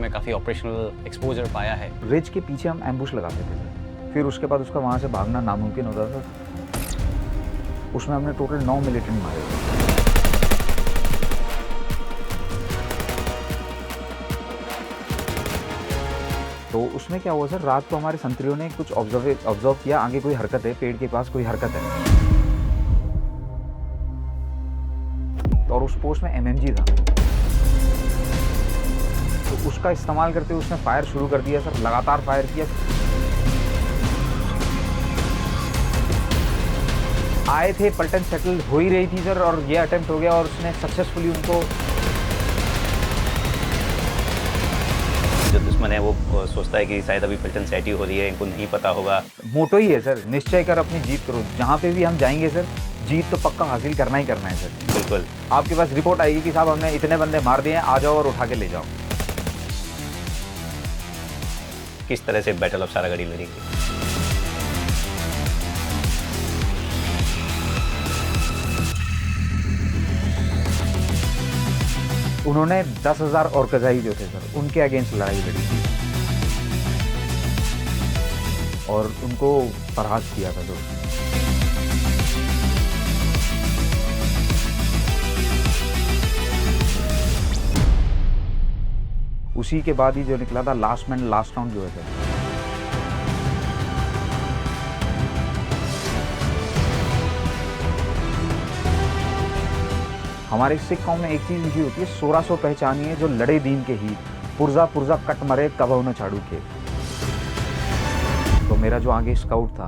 में काफ़ी operational exposure पाया है। रिज के पीछे हम एम्बुश लगाते थे सर, फिर उसके बाद उसका वहाँ से भागना नामुमकिन होता था। उसमें हमने टोटल 9 मिलिटेंट मारे थे। तो उसमें क्या हुआ सर, रात को हमारे संतरियों ने कुछ ऑब्जर्व किया, आगे कोई हरकत है, पेड़ के पास कोई हरकत है, और उस पोस्ट में एमएमजी था। तो उसका इस्तेमाल करते हुए उसने फायर शुरू कर दिया सर, लगातार फायर किया। आए थे, पलटन सेटल हो ही रही थी सर, और ये अटेम्प्ट हो गया और उसने सक्सेसफुली उनको। जो दुश्मन है वो सोचता है कि शायद अभी पलटन सेट ही हो रही है, इनको नहीं पता होगा। मोटो ही है सर, निश्चय कर अपनी जीत करो। जहाँ पे भी हम जाएंगे सर, जीत तो पक्का हासिल करना ही करना है सर। बिल्कुल। आपके पास रिपोर्ट आएगी कि साहब हमने इतने बंदे मार दिए हैं, आ जाओ और उठा के ले जाओ। किस तरह से बैटल ऑफ सारागढ़ी लड़ेंगे। उन्होंने 10,000 और कजाई जो थे सर, उनके अगेंस्ट लड़ाई लड़ी थी और उनको परास्त किया था दोस्तों। उसी के बाद ही जो निकला था लास्ट मैन लास्ट राउंड जो है सर, हमारे सिख कौम में एक चीज लिखी होती है, 1600 पहचानिए जो लड़े दीन के ही, पुर्जा पुर्जा कट मरे कबहु न छाड़ू के। तो मेरा जो आगे स्काउट था,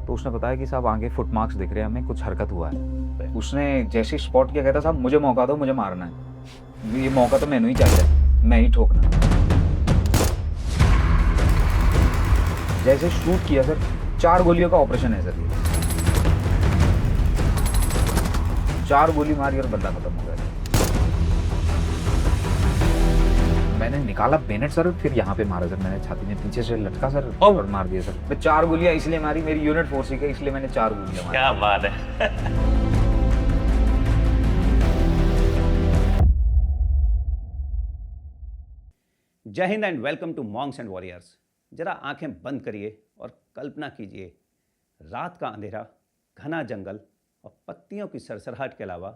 तो उसने बताया कि साहब आगे फुट मार्क्स दिख रहे हैं हमें, कुछ हरकत हुआ है। उसने जैसे स्पॉट किया, कहता साहब मुझे मौका दो, मुझे मारना है, ये मौका तो मैंने ही चाहिए, मैं ही ठोकना। जैसे शूट किया सर, 4 गोलियों का ऑपरेशन है सर ये। 4 गोली मारी और बंदा खत्म हो गया। मैंने निकाला बेनेट सर, फिर यहाँ पे मारा सर, मैंने छाती में पीछे से लटका सर और मार दिया सर। मैं 4 गोलियां इसलिए मारी, मेरी यूनिट फोर्स ही है, इसलिए मैंने 4 गोलियां मारी। क्या बात है। जय Hind and welcome to monks and warriors. जरा आंखें बंद करिए और कल्पना कीजिए, रात का अंधेरा, घना जंगल और पत्तियों की सरसराहट के अलावा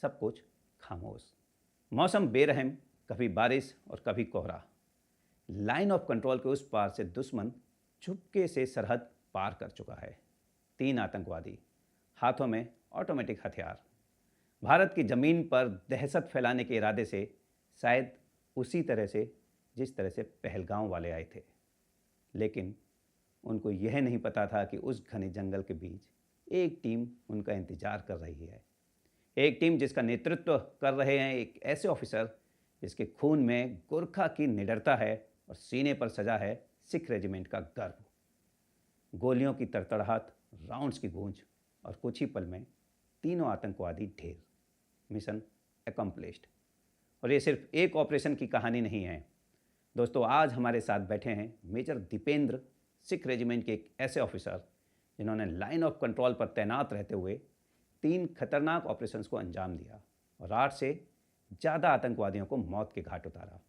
सब कुछ खामोश। मौसम बेरहम, कभी बारिश और कभी कोहरा। लाइन ऑफ कंट्रोल के उस पार से दुश्मन चुपके से सरहद पार कर चुका है। 3 आतंकवादी, हाथों में ऑटोमेटिक हथियार, भारत की ज़मीन पर दहशत फैलाने के इरादे से, शायद उसी तरह से जिस तरह से पहलगांव वाले आए थे। लेकिन उनको यह नहीं पता था कि उस घने जंगल के बीच एक टीम उनका इंतजार कर रही है। एक टीम जिसका नेतृत्व कर रहे हैं एक ऐसे ऑफिसर जिसके खून में गोरखा की निडरता है और सीने पर सजा है सिख रेजिमेंट का गर्व। गोलियों की तड़तड़ाहट, राउंड्स की गूंज और कुछ ही पल में तीनों आतंकवादी ढेर। Mission accomplished. और ये सिर्फ एक ऑपरेशन की कहानी नहीं है दोस्तों। आज हमारे साथ बैठे हैं मेजर दीपेंद्र, सिख रेजिमेंट के एक ऐसे ऑफिसर जिन्होंने लाइन ऑफ कंट्रोल पर तैनात रहते हुए 3 खतरनाक ऑपरेशंस को अंजाम दिया और 8 से ज़्यादा आतंकवादियों को मौत के घाट उतारा।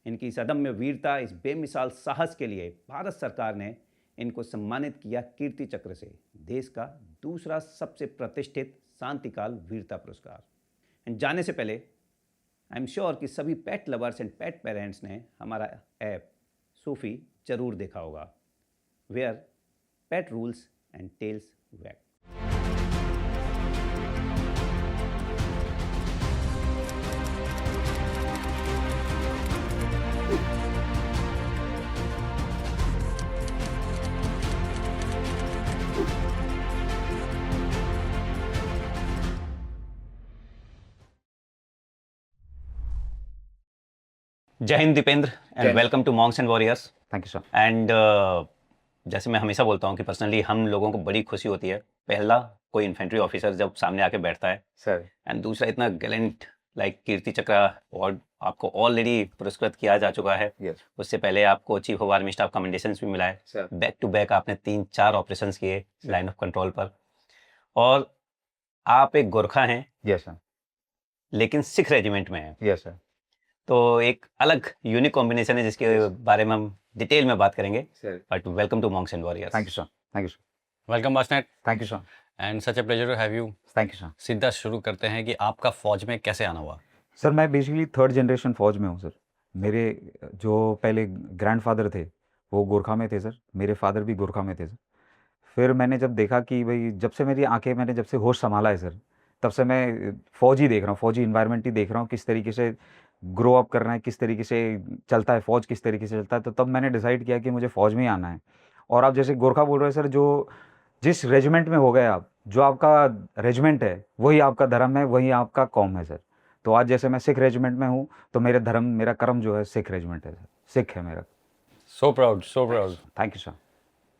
इनकी इस अदम्य वीरता, इस बेमिसाल साहस के लिए भारत सरकार ने इनको सम्मानित किया कीर्ति चक्र से, देश का दूसरा सबसे प्रतिष्ठित शांतिकाल वीरता पुरस्कार। जाने से पहले आई एम श्योर कि सभी pet lovers and pet parents ने हमारा ऐप सूफी जरूर देखा होगा, where pet rules and tails wag. जय Hind Dipendra and welcome to monks and warriors. Thank you sir. And जैसे मैं हमेशा बोलता हूँ कि पर्सनली हम लोगों को बड़ी खुशी होती है, पहला कोई इन्फेंट्री ऑफिसर जब सामने आके बैठता है सर, एंड दूसरा इतना गैलेंट लाइक कीर्ति चक्र अवार्ड आपको ऑलरेडी पुरस्कृत किया जा चुका है। यस उससे पहले आपको चीफ ऑफ आर्मी स्टाफ कमेंडेशंस भी मिला है। सर। बैक टू बैक आपने 3-4 ऑपरेशंस किए लाइन ऑफ कंट्रोल पर, और आप एक गोरखा हैं यस सर। लेकिन सिख रेजिमेंट में हैं। Yes sir. तो एक अलग यूनिक कॉम्बिनेशन है जिसके बारे में हम डिटेल में बात करेंगे. But welcome to monks and warriors. Thank you sir. Thank you sir. Welcome Basnet thank you sir. And such a pleasure to have you. Thank you sir. सीधा शुरू करते हैं कि आपका फौज में कैसे आना हुआ. सर मैं बेसिकली थर्ड जनरेशन फौज में हूँ सर. मेरे जो पहले ग्रैंडफादर थे वो गोरखा में थे सर. मेरे फादर भी गोरखा में थे सर. फिर मैंने जब देखा कि भाई जब से मेरी आंखें, मैंने जब से होश संभाला है सर, तब से मैं फौज ही देख रहा हूँ, फौजी इन्वायरमेंट ही देख रहा हूँ, किस तरीके से ग्रो अप करना है, किस तरीके से चलता है फौज, किस तरीके से चलता है. तो तब मैंने डिसाइड किया कि मुझे फौज में ही आना है. और आप जैसे गोरखा बोल रहे हैं सर, जो जिस रेजिमेंट में हो गए आप, जो आपका रेजिमेंट है वही आपका धर्म है, वही आपका कौम है सर. तो आज जैसे मैं सिख रेजिमेंट में हूँ तो मेरे धर्म, मेरा कर्म जो है सिख रेजिमेंट है सर. सिख है मेरा. So proud, so proud. Thank you sir.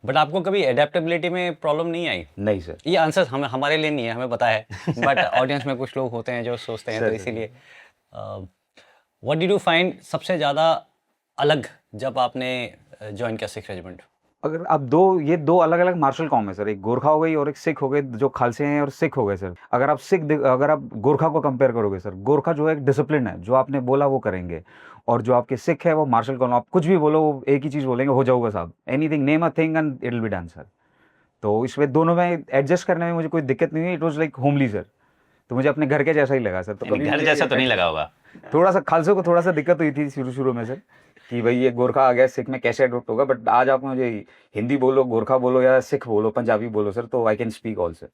But आपको कभी एडेप्टेबिलिटी में प्रॉब्लम नहीं आई? नहीं सर. ये आंसर हमारे लिए नहीं है, हमें पता है. बट ऑडियंस में कुछ लोग होते हैं जो सोचते हैं, तो इसीलिए व्हाट डिड यू फाइंड सबसे ज़्यादा अलग जब आपने ज्वाइन किया सिख रेजिमेंट? अगर आप ये दो अलग अलग मार्शल कॉम है सर. एक गोरखा हो गई और एक सिख हो गए, जो खालसे हैं, और सिख हो गए सर. अगर आप गोरखा को कंपेयर करोगे सर, गोरखा जो है एक डिसिप्लिन है, जो आपने बोला वो करेंगे. और जो आपके सिख है वो मार्शल कॉम, आप कुछ भी बोलो वो एक ही चीज़ बोलेंगे, हो जाऊगा साहब. Anything, name a thing and it will be done sir. तो इसमें दोनों में एडजस्ट करने में मुझे कोई दिक्कत नहीं हुई. It was like homely sir. तो मुझे अपने घर के जैसा ही लगा सर. तो कभी घर जैसा तो नहीं लगा होगा? थोड़ा सा खालसे को थोड़ा सा दिक्कत हुई थी शुरू में सर, कि भाई ये गोरखा आ गया, सिख में कैसे अडोप्ट होगा. बट आज आप मुझे हिंदी बोलो, गोरखा बोलो या सिख बोलो, पंजाबी बोलो सर, तो I can speak all sir.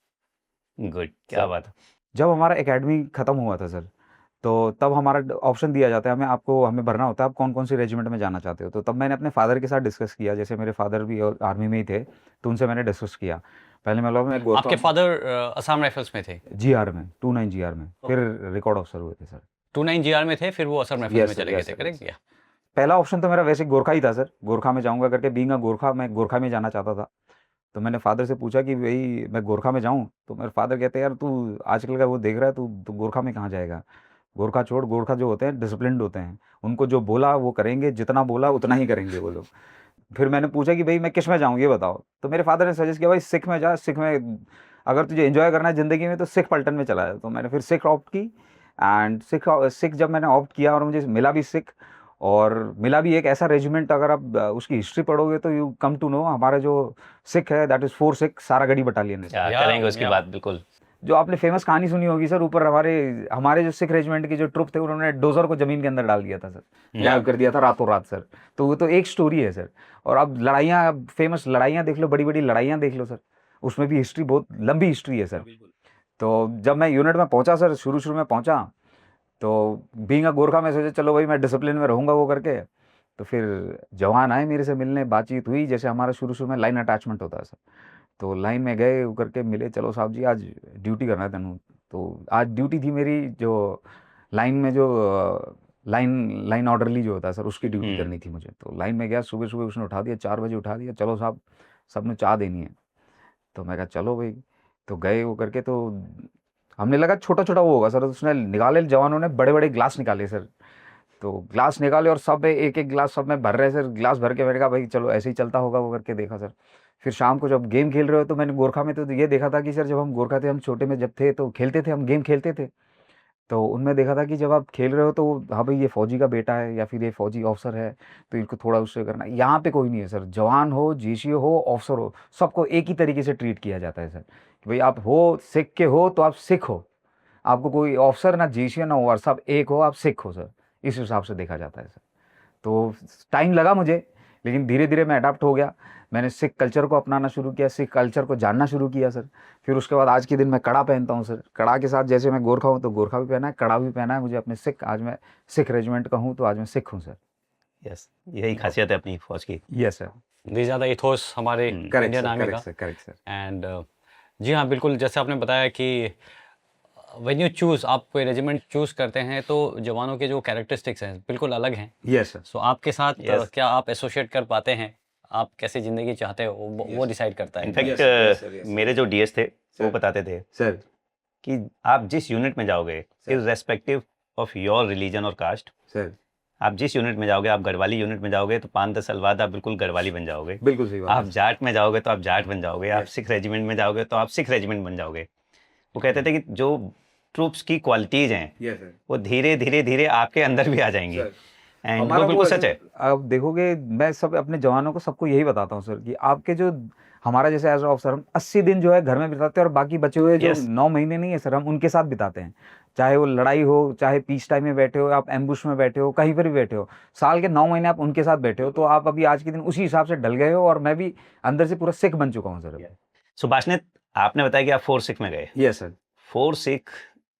Good, क्या बात है. जब हमारा एकेडमी ख़त्म हुआ था सर, तो तब हमारा ऑप्शन दिया जाता है हमें भरना होता है आप कौन कौन सी रेजिमेंट में जाना चाहते हो. तो तब मैंने अपने फादर के साथ डिस्कस किया. जैसे मेरे फादर भी और आर्मी में ही थे, तो उनसे मैंने डिस्कस किया. पहले मैं आपके फादर असम राइफल्स में थे? GR में, 29 GR में. फिर रिकॉर्ड ऑफिसर हुए थे सर. 29 GR में थे, फिर वो असम राइफल्स में चले गए थे, करेक्ट? या पहला ऑप्शन तो मेरा वैसे गोरखा ही था सर. गोरखा में जाऊंगा करके, बीइंग अ गोरखा, मैं गोरखा में जाना चाहता था. तो मैंने फादर से पूछा कि भाई मैं गोरखा में जाऊं. तो मेरे फादर कहते हैं यार तू आजकल का वो देख रहा है, तू गोरखा में कहाँ जाएगा. गोरखा छोड़. गोरखा जो होते हैं डिसिप्लिन्ड होते हैं, उनको जो बोला वो करेंगे, जितना बोला उतना ही करेंगे वो लोग. फिर मैंने पूछा कि भाई मैं किस में जाऊँ ये बताओ. तो मेरे फादर ने सजेस्ट किया भाई सिख में जा. सिख में अगर तुझे एंजॉय करना है ज़िंदगी में तो सिख पलटन में चला है. तो मैंने फिर सिख ऑप्ट की. एंड सिख जब मैंने ऑप्ट किया और मुझे मिला भी सिख, और मिला भी एक ऐसा रेजिमेंट, अगर आप उसकी हिस्ट्री पढ़ोगे तो यू कम टू नो हमारा जो सिख है that is 4 Sikh Saragarhi battalion है. करेंगे उसकी बात बिल्कुल. जो आपने फेमस कहानी सुनी होगी सर, ऊपर हमारे जो सिख रेजिमेंट की जो ट्रुप थे उन्होंने डोजर को जमीन के अंदर डाल दिया था सर, गायब कर दिया था रातों रात सर. तो वो तो एक स्टोरी है सर. और आप फेमस लड़ाइयाँ देख लो, बड़ी बड़ी लड़ाइयाँ देख लो सर, उसमें भी हिस्ट्री, बहुत लंबी हिस्ट्री है सर. तो जब मैं यूनिट में पहुंचा सर, शुरू में पहुंचा, तो बीइंग अ गोरखा में सोचा चलो भाई मैं डिसिप्लिन में रहूँगा वो करके. तो फिर जवान आए मेरे से मिलने, बातचीत हुई. जैसे हमारा शुरू में लाइन अटैचमेंट होता है सर, तो लाइन में गए वो करके मिले, चलो साहब जी आज ड्यूटी करना है तेनू. तो आज ड्यूटी थी मेरी जो लाइन में जो लाइन ऑर्डरली जो होता है सर, उसकी ड्यूटी करनी थी मुझे. तो लाइन में गया, सुबह उसने उठा दिया, 4 बजे उठा दिया, चलो साहब सबने चाय देनी है. तो मैं कहा चलो भाई. तो गए वो करके, तो हमने लगा छोटा छोटा वो होगा सर. उसने निकाले, जवानों ने बड़े बड़े ग्लास निकाले सर. तो ग्लास निकाले और सब एक एक ग्लास सब में भर रहे सर. ग्लास भर के मैंने कहा भाई चलो ऐसे ही चलता होगा वो करके देखा सर. फिर शाम को जब गेम खेल रहे हो, तो मैंने गोरखा में तो ये देखा था कि सर जब हम गोरखा थे, हम छोटे में जब थे तो खेलते थे, हम गेम खेलते थे. तो उनमें देखा था कि जब आप खेल रहे हो तो हाँ भाई ये फौजी का बेटा है या फिर ये फौजी ऑफिसर है, तो इनको थोड़ा उससे करना. यहाँ पे कोई नहीं है सर. जवान हो, जेसी हो, ऑफिसर हो, सबको एक ही तरीके से ट्रीट किया जाता है सर. कि भाई आप हो सिख के हो तो आप सिख हो. आपको कोई ऑफिसर ना जेसी ना ओवर, सब एक हो, आप सिख हो सर. इस हिसाब से देखा जाता है सर. तो टाइम लगा मुझे, लेकिन धीरे धीरे मैं अडाप्ट हो गया. मैंने सिख कल्चर को अपनाना शुरू किया, सिख कल्चर को जानना शुरू किया सर. फिर उसके बाद आज के दिन मैं कड़ा पहनता हूँ सर. कड़ा के साथ जैसे मैं गोरखा हूँ तो गोरखा भी पहना है, कड़ा भी पहना है मुझे अपने सिख. आज मैं सिख रेजिमेंट का हूँ, तो आज मैं सिख हूँ सर. यस, यही खासियत है अपनी फौज की. Yes sir. These are the ethos हमारे इंडियन आर्मी का. Correct sir. एंड जी हाँ, बिल्कुल जैसे आपने बताया कि व्हेन यू चूज़, आप कोई रेजिमेंट चूज़ करते हैं तो जवानों के जो कैरेक्टरिस्टिक्स हैं बिल्कुल अलग हैं. Yes sir. सो आपके साथ क्या आप एसोसिएट कर पाते हैं, आप कैसी ज़िंदगी चाहते हो, वो डिसाइड करता है. इनफैक्ट मेरे जो डीएस थे वो बताते थे सर कि आप जिस यूनिट में जाओगे, इर्रेस्पेक्टिव ऑफ योर रिलीजन और कास्ट, सर आप जिस यूनिट में जाओगे, आप गढ़वाली यूनिट में जाओगे तो 5-10 साल बाद आप बिल्कुल गढ़वाली बन जाओगे. बिल्कुल सही बात. आप जाट में जाओगे तो आप जाट बन जाओगे. आप सिख रेजिमेंट में जाओगे तो आप सिख रेजिमेंट बन जाओगे. वो कहते थे कि जो ट्रूप्स की क्वालिटीज हैं यस सर वो धीरे धीरे धीरे आपके अंदर भी आ जाएंगी सर एंड हमारा वो बिल्कुल वो सच है। आप देखोगे, मैं सब अपने जवानों को सबको यही बताता हूँ सर कि आपके जो हमारा जैसे एज ऑफिसर हम 80 दिन जो है घर में बिताते हैं और बाकी बचे हुए जो Yes. 9 महीने नहीं है सर, हम उनके साथ बिताते हैं। चाहे वो लड़ाई हो, चाहे पीस टाइम में बैठे हो, आप एम्बुश में बैठे हो, कहीं पर भी बैठे हो, साल के 9 महीने आप उनके साथ बैठे हो, तो आप अभी आज के दिन उसी हिसाब से ढल गए हो। और मैं भी अंदर से पूरा सिख बन चुका हूँ सर। सुभाष ने आपने बताया कि आप 4 सिख में गए। Yes sir 4 Sikh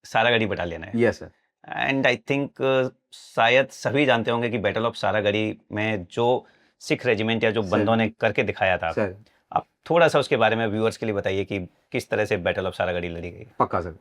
Saragarhi battalion है yes sir and I think शायद सभी जानते होंगे कि बैटल ऑफ सारागढ़ी में जो सिख रेजिमेंट या जो सर। बंदों ने करके दिखाया था, सर आप थोड़ा सा उसके बारे में व्यूअर्स के लिए बताइए कि किस तरह से बैटल ऑफ सारागढ़ी लड़ी गई। पक्का सर।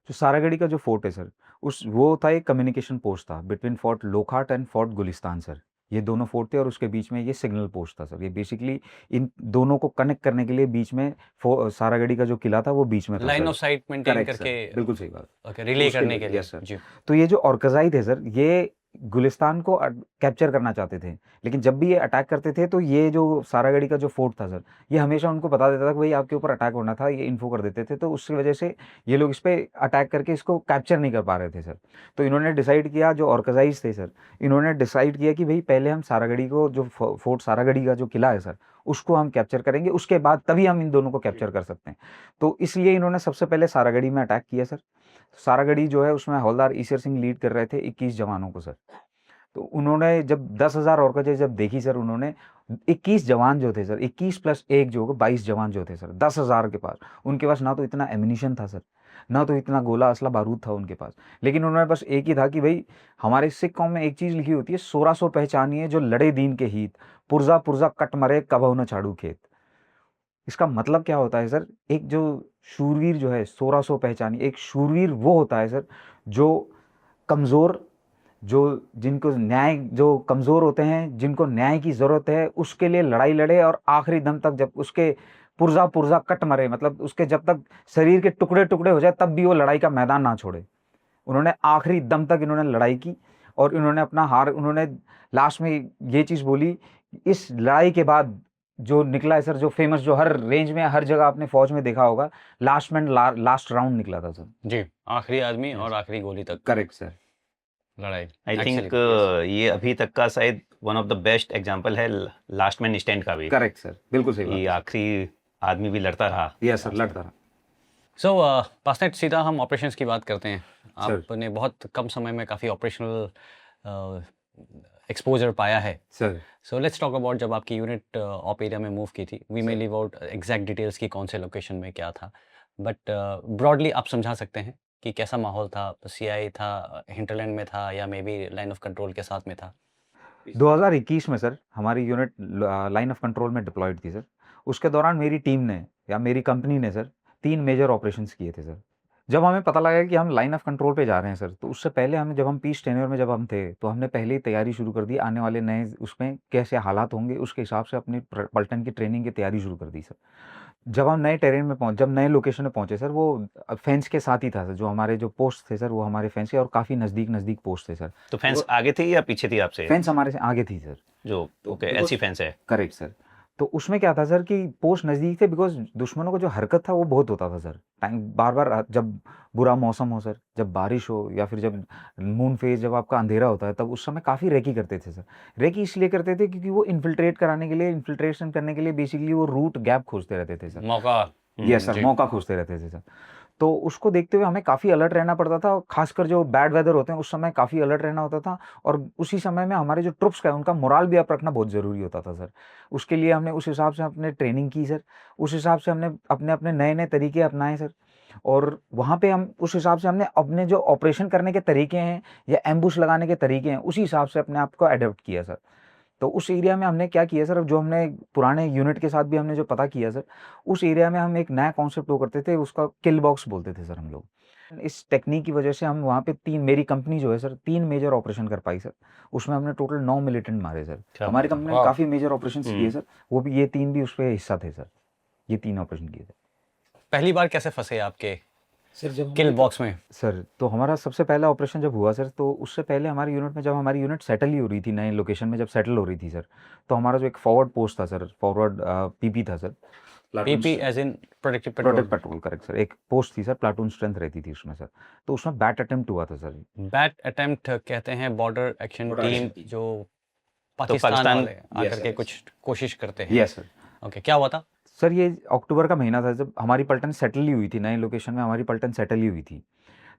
जो सारागढ़ी का जो फोर्ट है सर, उस वो था एक कम्युनिकेशन पोस्ट था between fort Lockhart and fort Gulistan sir. ये दोनों फोर्ट थे और उसके बीच में ये सिग्नल पोस्ट था सर। ये बेसिकली इन दोनों को कनेक्ट करने के लिए बीच में सारागढ़ी का जो किला था वो बीच में था line sir. Of site maintain correct sir, करके बिल्कुल सही बात। ओके रिले उसके करने लिए, के लिए यस सर। जी तो ये जो ऑर्कजाई थे सर, ये गुलिस्तान को कैप्चर करना चाहते थे, लेकिन जब भी ये अटैक करते थे तो ये जो सारागढ़ी का जो फोर्ट था सर, ये हमेशा उनको बता देता था कि भाई आपके ऊपर अटैक होना था, ये इन्फो कर देते थे। तो उसकी वजह से ये लोग इस पे अटैक करके इसको कैप्चर नहीं कर पा रहे थे सर। तो इन्होंने डिसाइड किया, जो ऑर्कजाइज थे सर, इन्होंने डिसाइड किया कि भाई पहले हम सारागढ़ी को, जो फोर्ट सारागढ़ी का जो किला है सर, उसको हम कैप्चर करेंगे, उसके बाद तभी हम इन दोनों को कैप्चर कर सकते हैं। तो इसलिए इन्होंने सबसे पहले सारागढ़ी में अटैक किया सर। सारागढ़ी जो है उसमें हवलदार ईसर सिंह लीड कर रहे थे 21 जवानों को सर। तो उन्होंने जब 10,000 औरकजें जब देखी सर, उन्होंने 21 जवान जो थे सर, 21 प्लस 1 जो 22 जवान जो थे सर, 10,000 के पास, उनके पास ना तो इतना एमिनिशन था सर, ना तो इतना गोला असला बारूद था उनके पास, लेकिन उन्होंने बस एक ही था कि भाई हमारे सिख कौम में एक चीज़ लिखी होती है, 1600 पहचानिए जो लड़े दीन के हित, पुरजा पुरजा कट मरे कबहु न छाड़ू खेत। इसका मतलब क्या होता है सर, एक जो शूरवीर जो है 1600 पहचानिए, एक शूरवीर वो होता है सर जो कमज़ोर, जो जिनको न्याय, जो कमज़ोर होते हैं, जिनको न्याय की ज़रूरत है, उसके लिए लड़ाई लड़े और आखिरी दम तक जब उसके पुर्जा पुर्जा कट मरे, मतलब उसके जब तक शरीर के टुकड़े टुकड़े हो जाए तब भी वो लड़ाई का मैदान ना छोड़े। उन्होंने आखिरी दम तक इन्होंने लड़ाई की और इन्होंने अपना हार, उन्होंने लास्ट में ये चीज़ बोली, इस लड़ाई के बाद जो निकला है सर, जो फेमस, जो हर रेंज में हर जगह आपने फौज में देखा होगा, लास्ट में लास्ट राउंड निकला था सर। जी आखिरी आदमी और आखिरी गोली तक करेक्ट सर। लड़ाई। I think Excellent. ये अभी तक का शायद one of the best example है लास्ट मैन स्टैंड का भी, करेक्ट सर, बिल्कुल सही कि बात। आखिरी आदमी भी लड़ता रहा। यस सर, लड़ता रहा। सो पासनेट, सीधा हम ऑपरेशंस की बात करते हैं। Sir. आपने बहुत कम समय में काफ़ी ऑपरेशनल एक्सपोजर पाया है। Sir so let's talk about जब आपकी यूनिट ऑप एरिया में मूव की थी। We may leave out exact details की कौन से लोकेशन में क्या था, बट ब्रॉडली आप समझा सकते हैं कि कैसा माहौल था, सीआई था, हिंटरलैंड में था या may be line of control के साथ में था। 2021 में सर हमारी यूनिट लाइन ऑफ कंट्रोल में डिप्लॉयड थी सर। उसके दौरान मेरी टीम ने या मेरी कंपनी ने सर 3 मेजर ऑपरेशंस किए थे सर। जब हमें पता लगा कि हम लाइन ऑफ कंट्रोल पे जा रहे हैं सर, तो उससे पहले हमें, जब हम पीस टेन्योर में जब हम थे, तो हमने पहले ही तैयारी शुरू कर दी, आने वाले नए उसमें कैसे हालात होंगे उसके हिसाब से अपनी पलटन की ट्रेनिंग की तैयारी शुरू कर दी सर। जब हम नए टेरेन में जब नए लोकेशन में पहुंचे सर, वो फेंस के साथ ही था सर। जो हमारे जो पोस्ट थे सर, वो हमारे फेंस के और काफ़ी नज़दीक पोस्ट थे सर। तो फेंस आगे थी या पीछे थी आपसे? फेंस हमारे से आगे थी सर। जो ओके ऐसी फेंस है। Correct sir. तो उसमें क्या था सर कि पोस्ट नज़दीक थे, बिकॉज दुश्मनों को जो हरकत था वो बहुत होता था सर। टाइम बार बार, जब बुरा मौसम हो सर, जब बारिश हो या फिर जब मून फेज, जब आपका अंधेरा होता है, तब उस समय काफ़ी रेकी करते थे सर। रेकी इसलिए करते थे क्योंकि वो इन्फिल्ट्रेट कराने के लिए, इन्फिल्ट्रेशन करने के लिए बेसिकली वो रूट गैप खोजते रहते थे सर। मौका। यस सर, मौका खोजते रहते थे सर। तो उसको देखते हुए हमें काफ़ी अलर्ट रहना पड़ता था, खासकर जो बैड वेदर होते हैं उस समय काफ़ी अलर्ट रहना होता था। और उसी समय में हमारे जो ट्रुप्स का है उनका मोराल भी अप रखना बहुत ज़रूरी होता था सर। उसके लिए हमने उस हिसाब से अपने ट्रेनिंग की सर, उस हिसाब से हमने अपने अपने नए तरीके अपनाए सर। और वहाँ पे हम उस हिसाब से हमने अपने जो ऑपरेशन करने के तरीके हैं या एम्बुश लगाने के तरीके हैं, उसी हिसाब से अपने आप को अडॉप्ट किया सर। तो उस एरिया में हमने क्या किया सर, जो हमने पुराने यूनिट के साथ भी हमने जो पता किया सर, उस एरिया में हम एक नया कॉन्सेप्ट वो करते थे, उसका किल बॉक्स बोलते थे सर हम लोग। इस टेक्निक की वजह से हम वहाँ पे 3, मेरी कंपनी जो है सर 3 मेजर ऑपरेशन कर पाई सर। उसमें हमने टोटल 9 मिलिटेंट मारे सर। हमारी कंपनी ने काफ़ी मेजर ऑपरेशन किए सर, वो भी ये 3 भी उस पर हिस्सा थे सर। ये 3 ऑपरेशन किए थे। पहली बार कैसे फंसे आपके सर जब किल बॉक्स में? सर तो हमारा सबसे पहला ऑपरेशन जब हुआ सर, तो उससे पहले हमारी यूनिट में, जब हमारी यूनिट सेटल ही हो रही थी नए लोकेशन में, जब सेटल हो रही थी सर, तो हमारा जो एक फॉरवर्ड पोस्ट था सर, फॉरवर्ड पीपी था sir, PP as in protective patrol. Protect patrol, correct sir. एक पोस्ट थी सर, प्लाटून स्ट्रेंथ रहती थी उसमें सर, तो उसमें बैट अटेम्प्ट हुआ था सर। बैट अटेम्प्ट कहते हैं border action Border team, action team। जो पाकिस्तान पाकिस्तान- वाले Yes, आकर sir, के yes। कुछ कोशिश करते हैं। Yes sir. ओके, क्या हुआ था? सर ये अक्टूबर का महीना था जब हमारी पलटन सेटल ही हुई थी, नए लोकेशन में हमारी पलटन सेटल ही हुई थी।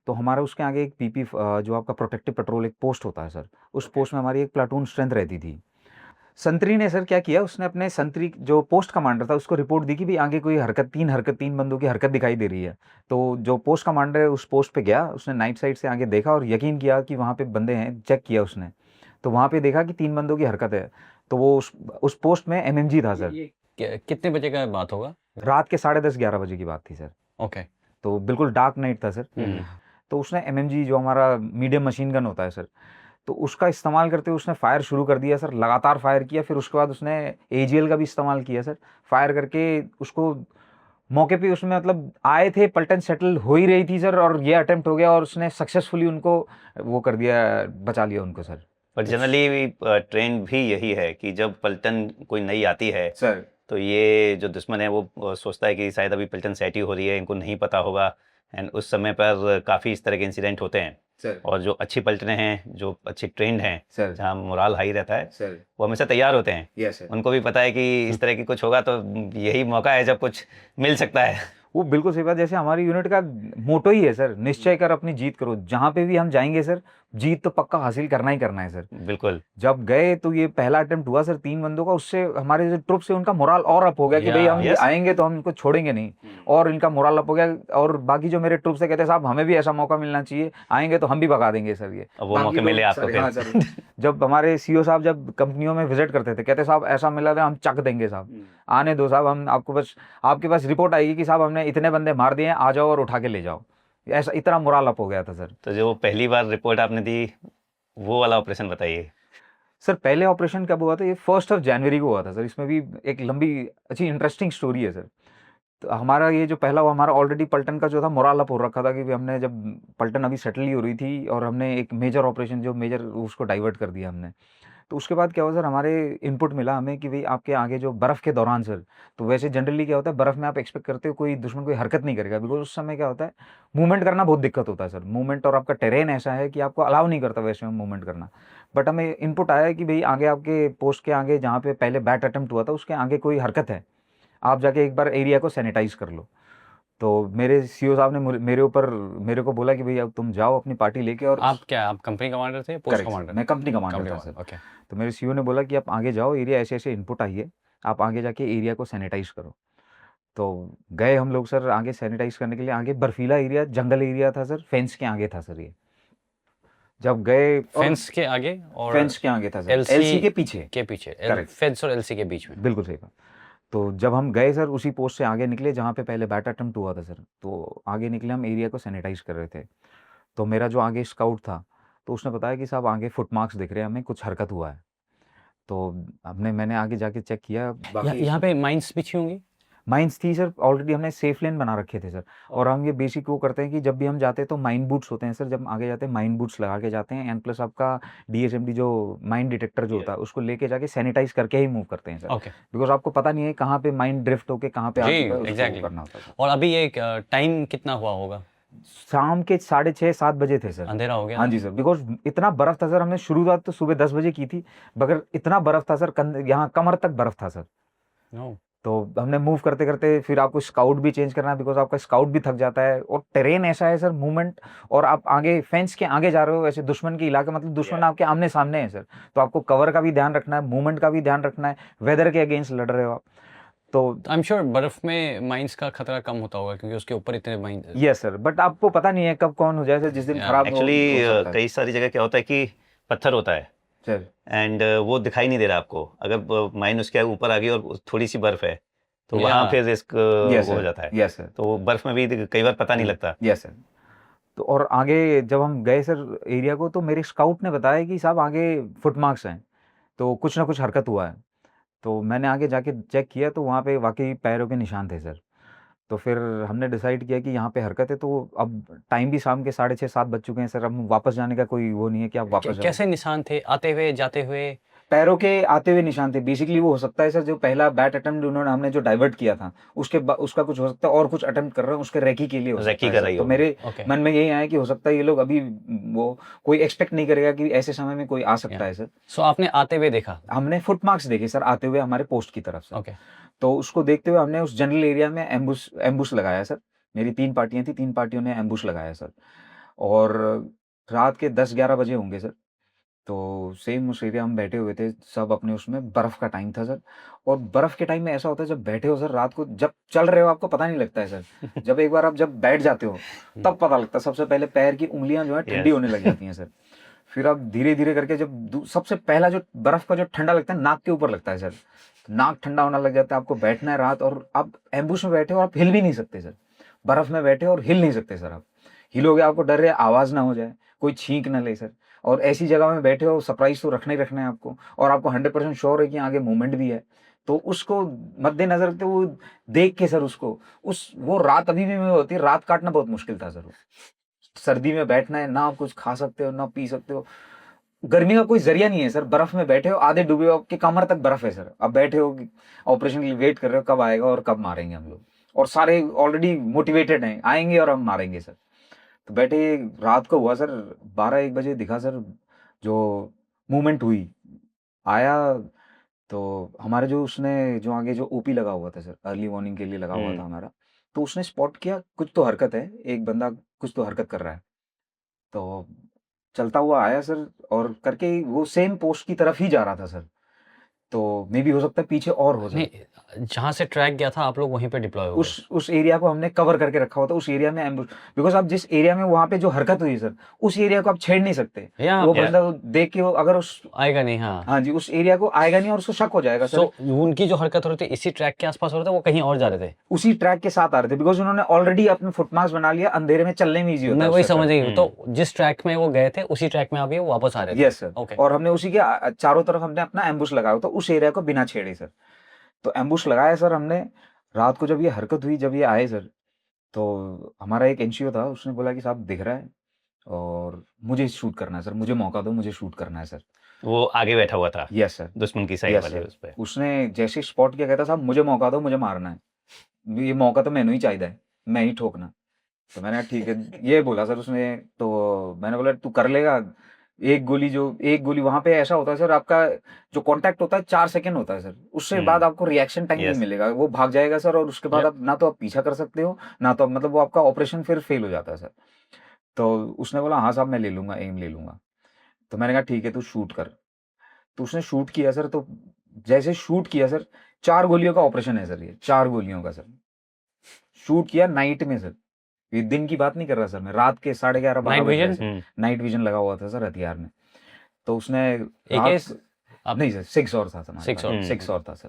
तो हमारा उसके आगे एक पीपी जो आपका प्रोटेक्टिव पेट्रोल एक पोस्ट होता है सर, उस पोस्ट में हमारी एक प्लाटून स्ट्रेंथ रहती थी। संतरी ने सर क्या किया, उसने अपने संतरी जो पोस्ट कमांडर था उसको रिपोर्ट दी कि भी आगे कोई तीन बंदों की हरकत दिखाई दे रही है। तो जो पोस्ट कमांडर है उस पोस्ट पे गया, उसने नाइट साइड से आगे देखा और यकीन किया कि वहाँ पे बंदे हैं, चेक किया उसने, तो वहाँ पे देखा कि 3 बंदों की हरकत है। तो वो उस पोस्ट में एमएमजी था सर। कितने बजे का बात होगा? रात के 10:30-11 बजे की बात थी सर। ओके। तो बिल्कुल डार्क नाइट था सर। तो उसने एमएमजी जो हमारा मीडियम मशीन गन होता है सर, तो उसका इस्तेमाल करते हुए उसने फायर शुरू कर दिया सर, लगातार फायर किया। फिर उसके बाद उसने एजीएल का भी इस्तेमाल किया सर, फायर करके उसको मौके पे उसमें मतलब आए थे, पलटन सेटल हो ही रही थी सर, और ये अटेम्प्ट हो गया और उसने सक्सेसफुली उनको वो कर दिया, बचा लिया उनको सर। पर जनरली ट्रेंड भी यही है कि जब पलटन कोई नई आती है सर तो ये जो दुश्मन है वो सोचता है कि शायद अभी पलटन सेट ही हो रही है, इनको नहीं पता होगा, एंड उस समय पर काफ़ी इस तरह के इंसिडेंट होते हैं। सर और जो अच्छी पलटनें हैं, जो अच्छी ट्रेंड हैं, सर जहाँ मोराल हाई रहता है, सर वो हमेशा तैयार होते हैं। Yes sir. उनको भी पता है कि इस तरह की कुछ होगा तो यही मौका है जब कुछ मिल सकता है। वो बिल्कुल सही बात, जैसे हमारी यूनिट का मोटो ही है सर, निश्चय कर अपनी जीत करो। जहाँ पे भी हम जाएंगे सर, जीत तो पक्का हासिल करना ही करना है सर। बिल्कुल। जब गए तो ये पहला अटेम्प्ट हुआ सर 3 बंदों का, उससे हमारे जो ट्रुप से उनका मोराल और अप हो गया कि भाई हम ये Yes। आएंगे तो हम इनको छोड़ेंगे नहीं, और इनका मोराल अप हो गया। और बाकी जो मेरे ट्रुप से कहते साहब हमें भी ऐसा मौका मिलना चाहिए, आएंगे तो हम भी भगा देंगे सर ये। अब वो बाकी मौके लोग- मिले आपको सर, फिर। हाँ सर। जब हमारे सीओ साहब जब कंपनियों में विजिट करते थे, कहते साहब ऐसा मिला था हम चक देंगे साहब, आने दो साहब, हम आपको बस आपके पास रिपोर्ट आएगी कि साहब हमने इतने बंदे मार दिए हैं, आ जाओ और उठा के ले जाओ। ऐसा इतना मोराल अप हो गया था सर। तो जो पहली बार रिपोर्ट आपने दी, वो वाला ऑपरेशन बताइए। सर पहले ऑपरेशन कब हुआ था? ये 1 जनवरी को हुआ था सर। इसमें भी एक लंबी अच्छी इंटरेस्टिंग स्टोरी है सर। तो हमारा ये जो पहला हुआ, हमारा ऑलरेडी पलटन का जो था मोराल अप हो रखा था कि भी हमने जब पलटन अभी सेटल ही हो रही थी और हमने एक मेजर ऑपरेशन जो मेजर उसको डाइवर्ट कर दिया हमने। तो उसके बाद क्या हुआ सर, हमारे इनपुट मिला हमें कि भाई आपके आगे जो बर्फ़ के दौरान सर, तो वैसे जनरली क्या होता है बर्फ़ में आप एक्सपेक्ट करते हो कोई दुश्मन कोई हरकत नहीं करेगा, बिकॉज उस समय क्या होता है मूवमेंट करना बहुत दिक्कत होता है सर। मूवमेंट और आपका टेरेन ऐसा है कि आपको अलाउ नहीं करता वैसे में मूवमेंट करना। बट हमें इनपुट आया है कि भाई आगे आपके पोस्ट के आगे जहाँ पे पहले बैट अटेम्प्ट हुआ था उसके आगे कोई हरकत है, आप जाके एक बार एरिया को सैनिटाइज कर लो। तो मेरे सीओ साहब ने मेरे को बोला कि भाई अब तुम जाओ अपनी पार्टी लेके। और आप कंपनी कमांडर थे, पोस्ट Correct, कमांडर? मैं कंपनी कमांडर था सर। ओके। तो मेरे सीईओ ने बोला कि आप आगे जाओ, एरिया ऐसे ऐसे इनपुट आई है, आप आगे जाके एरिया को सैनिटाइज करो। तो गए हम लोग सर आगे सैनिटाइज करने के लिए। आगे बर्फीला एरिया, जंगल एरिया था सर, फेंस के आगे था सर ये। जब गए फेंस के आगे और फेंस के आगे था सर, LC एलसी के पीछे। के पीछे, Correct। फेंस और एलसी के बीच में। बिल्कुल सही बात। तो जब हम गए सर उसी पोस्ट से आगे निकले जहाँ पे पहले बैट अटेम्प्ट हुआ था सर, तो आगे निकले हम एरिया को सैनिटाइज कर रहे थे। तो मेरा जो आगे स्काउट था, तो उसने बताया कि साहब आगे फुट मार्क्स दिख रहे हैं हमें, कुछ हरकत हुआ है। तो मैंने आगे जाके चेक किया, यहाँ पे माइंस बिछी होंगी? माइंस थी सर, ऑलरेडी हमने सेफ लेन बना रखे थे सर। और हम ये बेसिक वो करते हैं कि जब भी हम जाते हैं तो माइन बूट्स होते हैं सर, जब आगे जाते हैं माइन बूट्स लगा के जाते हैं, एंड प्लस आपका डीएसएमडी जो माइन डिटेक्टर जो होता है उसको लेके जाके सैनिटाइज करके ही मूव करते हैं सर। ओके। बिकॉज आपको पता नहीं है कहाँ पे माइन ड्रिफ्ट होके कहाँ पे आ जी, चुका है, उसको exactly। करना होता है। और अभी ये टाइम कितना हुआ होगा? शाम के 6:30-7 बजे थे सर। अंधेरा हो गया? हाँ जी सर, बिकॉज इतना बर्फ था सर। हमने शुरुआत तो सुबह 10 बजे की थी, मगर इतना बर्फ था सर, यहाँ कमर तक बर्फ था सर। नो। तो हमने मूव करते करते फिर आपको स्काउट भी चेंज करना है, बिकॉज आपका स्काउट भी थक जाता है। और टेरेन ऐसा है सर, मूवमेंट, और आप आगे फेंस के आगे जा रहे हो, वैसे दुश्मन के इलाके, मतलब दुश्मन आपके आमने सामने है सर। तो आपको कवर का भी ध्यान रखना है, मूवमेंट का भी ध्यान रखना है, वेदर के अगेंस्ट लड़ रहे हो आप। तो आई एम श्योर बर्फ में माइंस का खतरा कम होता होगा क्योंकि उसके ऊपर इतने माइंस। यस सर, बट आपको पता नहीं है कब कौन हो जाए सर, जिस दिन Yeah, खराब हो एक्चुअली सकता है। कई सारी जगह क्या होता है कि पत्थर होता है सर एंड वो दिखाई नहीं दे रहा आपको। अगर माइन उसके ऊपर आ गई और थोड़ी सी बर्फ है तो Yeah। वहाँ फिर रिस्क यस हो सर, जाता है। यस सर, तो बर्फ में भी कई बार पता नहीं लगता। Yes sir. तो और आगे जब हम गए सर एरिया को, तो मेरे स्काउट ने बताया कि साहब आगे फुट मार्क्स हैं, तो कुछ ना कुछ हरकत हुआ है। तो मैंने आगे जाके चेक किया तो वहाँ पे वाकई पैरों के निशान थे सर। तो फिर हमने डिसाइड किया कि यहाँ पे हरकत है। तो अब टाइम भी शाम के 6:30-7 बज चुके हैं सर, अब वापस जाने का कोई वो नहीं है कि आप वापस जाओ। कैसे निशान थे? आते हुए, जाते हुए, पैरों के आते हुए निशान थे बेसिकली। वो हो सकता है सर जो पहला बैट अटेम्प्ट उन्होंने हमने जो डाइवर्ट किया था उसका कुछ हो सकता है, और कुछ अटेम्प्ट कर रहे हैं उसके रेकी के लिए हो रेकी सकता है कर सर। रही तो होगी। मेरे ओके मन में यही आया कि हो सकता है ये लोग अभी वो कोई एक्सपेक्ट नहीं करेगा कि ऐसे समय में कोई आ सकता है सर। सो आपने आते हुए देखा? हमने फुट मार्क्स देखे सर आते हुए हमारे पोस्ट की तरफ से। ओके तो उसको देखते हुए हमने उस जनरल एरिया में एम्बुश लगाया सर। मेरी 3 पार्टियां थी, 3 पार्टियों ने एम्बुश लगाया सर। और रात के 10-11 बजे होंगे सर। तो सेम उस एरिया में बैठे हुए थे सब अपने, उसमें बर्फ का टाइम था सर। और बर्फ के टाइम में ऐसा होता है जब बैठे हो सर रात को, जब चल रहे हो आपको पता नहीं लगता है सर। जब एक बार आप जब बैठ जाते हो तब पता लगता है। सबसे पहले पैर की उंगलियां जो है ठंडी Yes. होने लग जाती हैं सर। फिर आप धीरे धीरे करके जब सबसे पहला जो बर्फ का जो ठंडा लगता है नाक के ऊपर लगता है सर। नाक ठंडा होने लग जाता है, आपको बैठना है रात, और आप एम्बुश में बैठे हो और आप हिल भी नहीं सकते सर। बर्फ में बैठे हो और हिल नहीं सकते सर। आप हिलोगे आपको डर है आवाज ना हो जाए, कोई छींक ना ले सर। और ऐसी जगह में बैठे हो सरप्राइज तो रखना ही रखना है आपको, और आपको 100% श्योर है कि आगे मूवमेंट भी है। तो उसको मद्देनजर रखते वो देख के सर उसको वो रात अभी भी में होती है, रात काटना बहुत मुश्किल था सर। सर्दी में बैठना है, ना आप कुछ खा सकते हो ना पी सकते हो, गर्मी का कोई जरिया नहीं है सर। बर्फ में बैठे हो, आधे डूबे हो, आपके कमर तक बर्फ है सर। अब बैठे हो ऑपरेशन के लिए वेट कर रहे हो कब आएगा और कब मारेंगे हम लोग, और सारे ऑलरेडी मोटिवेटेड हैं आएंगे और हम मारेंगे सर। तो बैठे रात को हुआ सर 12-1 बजे दिखा सर जो मूवमेंट हुई। आया तो हमारे जो उसने जो आगे जो ओपी लगा हुआ था सर, अर्ली वार्निंग के लिए लगा हुआ था हमारा, तो उसने स्पॉट किया कुछ तो हरकत है, एक बंदा कुछ तो हरकत कर रहा है। तो चलता हुआ आया सर और करके वो सेम पोस्ट की तरफ ही जा रहा था सर। तो मे बी हो सकता है पीछे और हो सर। नहीं, जहाँ से ट्रैक गया था आप लोग वहीं पे डिप्लॉय हो गए? उस एरिया को हमने कवर करके रखा हुआ था, उस एरिया में एम्बुश। बिकॉज आप जिस एरिया में वहां पे जो हरकत हुई सर, उस एरिया को आप छेड़ नहीं सकते। या वो बंदा देख के अगर उस आएगा नहीं। हाँ हाँ जी उस एरिया को आएगा नहीं और उसको शक हो जाएगा सर। सो उनकी जो हरकत हो रही थी इसी ट्रैक के आसपास हो रहा था, वो कहीं और जा रहे थे? उसी ट्रैक के साथ आ रहे थे, बिकॉज उन्होंने ऑलरेडी अपने फुटमार्क्स बना लिया, अंधेरे में चलने में इजी होता मैं है वही उससे, समझ सर। गई हूँ। तो जिस ट्रैक में वो गए थे उसी ट्रैक में अभी वो वापस आ रहे थे? Yes sir. ओके और हमने उसी के चारों तरफ हमने अपना एम्बुश लगाया था उस एरिया को बिना छेड़े सर। तो एम्बुश लगाया सर हमने। रात को जब ये हरकत हुई, जब ये आए सर, तो हमारा एक एनसीओ था, उसने बोला कि साहब दिख रहा है और मुझे शूट करना है सर, मुझे मौका दो, मुझे शूट करना है सर। वो आगे बैठा हुआ था यस सर। दुश्मन की साइड यस वाले सर। उस पे। उसने जैसे स्पॉट किया, कहता साहब मुझे मौका दो, मुझे मारना है, ये मौका तो मैंने ही चाहिए, मैं ही ठोकना। तो मैंने कहा ठीक है, ये बोला सर उसने। तो मैंने बोला तू कर लेगा। एक गोली वहां पे ऐसा होता है सर, आपका जो कांटेक्ट होता है 4 सेकंड होता है सर, उससे बाद आपको रिएक्शन टाइम नहीं यस मिलेगा, वो भाग जाएगा सर। और उसके बाद आप ना तो आप पीछा कर सकते हो, ना तो मतलब वो आपका ऑपरेशन फिर फेल हो जाता है सर। तो उसने बोला हाँ साहब मैं ले लूंगा, एम ले लूंगा। तो मैंने कहा ठीक है तू शूट कर। तो उसने शूट किया सर। तो जैसे शूट किया सर, 4 गोलियों का ऑपरेशन है सर, ये 4 गोलियों का सर। शूट किया नाइट में सर, ये दिन की बात नहीं कर रहा सर मैं, रात के 11:30 नाइट 12 बज गए विजन? सर। नाइट विजन लगा हुआ था सर हथियार में। तो उसने एक रात नहीं सर 6 और था हमारे 6 और? पास, 6 और था सर।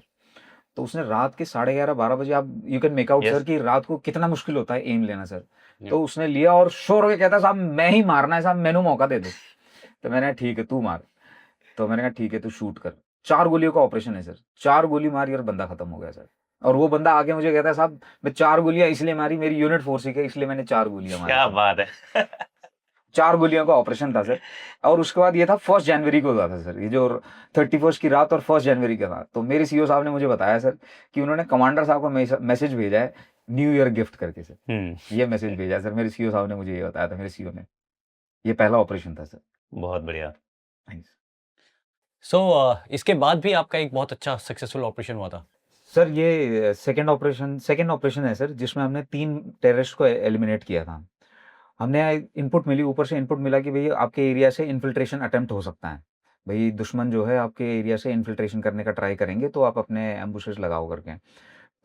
तो उसने रात के 11:30 12 बजे, आप you can make out Yes. Sir कि रात को कितना मुश्किल होता है एम लेना सर। Yeah. तो उसने लिया और शोर होकर कहता साहब मैं ही मारना है साहब, मैंने मौका दे दो। तो मैंने कहा ठीक है तू मार। तो मैंने कहा ठीक है तू शूट कर। 4 गोलियों का ऑपरेशन है सर, 4 गोली मारी और बंदा खत्म हो गया सर। और वो बंदा आगे मुझे कहता है साहब मैं 4 गोलियां इसलिए मारी, मेरी यूनिट फोर्स है इसलिए मैंने 4 गोलियां मारी। क्या बात है 4 गोलियों का ऑपरेशन था सर। और उसके बाद ये था 1 जनवरी को हुआ था सर, ये जो 31 की रात और 1 जनवरी का था। तो मेरे सीईओ साहब ने मुझे बताया सर कि उन्होंने कमांडर साहब को मैसेज भेजा है न्यू ईयर गिफ्ट करके सर। ये मैसेज भेजा सर, मेरे सीईओ साहब ने मुझे ये बताया था, मेरे सीईओ ने। ये पहला ऑपरेशन था सर। बहुत बढ़िया। थैंक्स सो इसके बाद भी आपका एक बहुत अच्छा सक्सेसफुल ऑपरेशन हुआ था? सर। ये सेकंड ऑपरेशन है सर, जिसमें हमने 3 टेररिस्ट को एलिमिनेट किया था। हमने इनपुट मिली, ऊपर से इनपुट मिला कि भाई आपके एरिया से इन्फिल्ट्रेशन अटेम्प्ट हो सकता है, भाई दुश्मन जो है आपके एरिया से इन्फिल्ट्रेशन करने का ट्राई करेंगे, तो आप अपने एम्बुशेस लगाओ करके।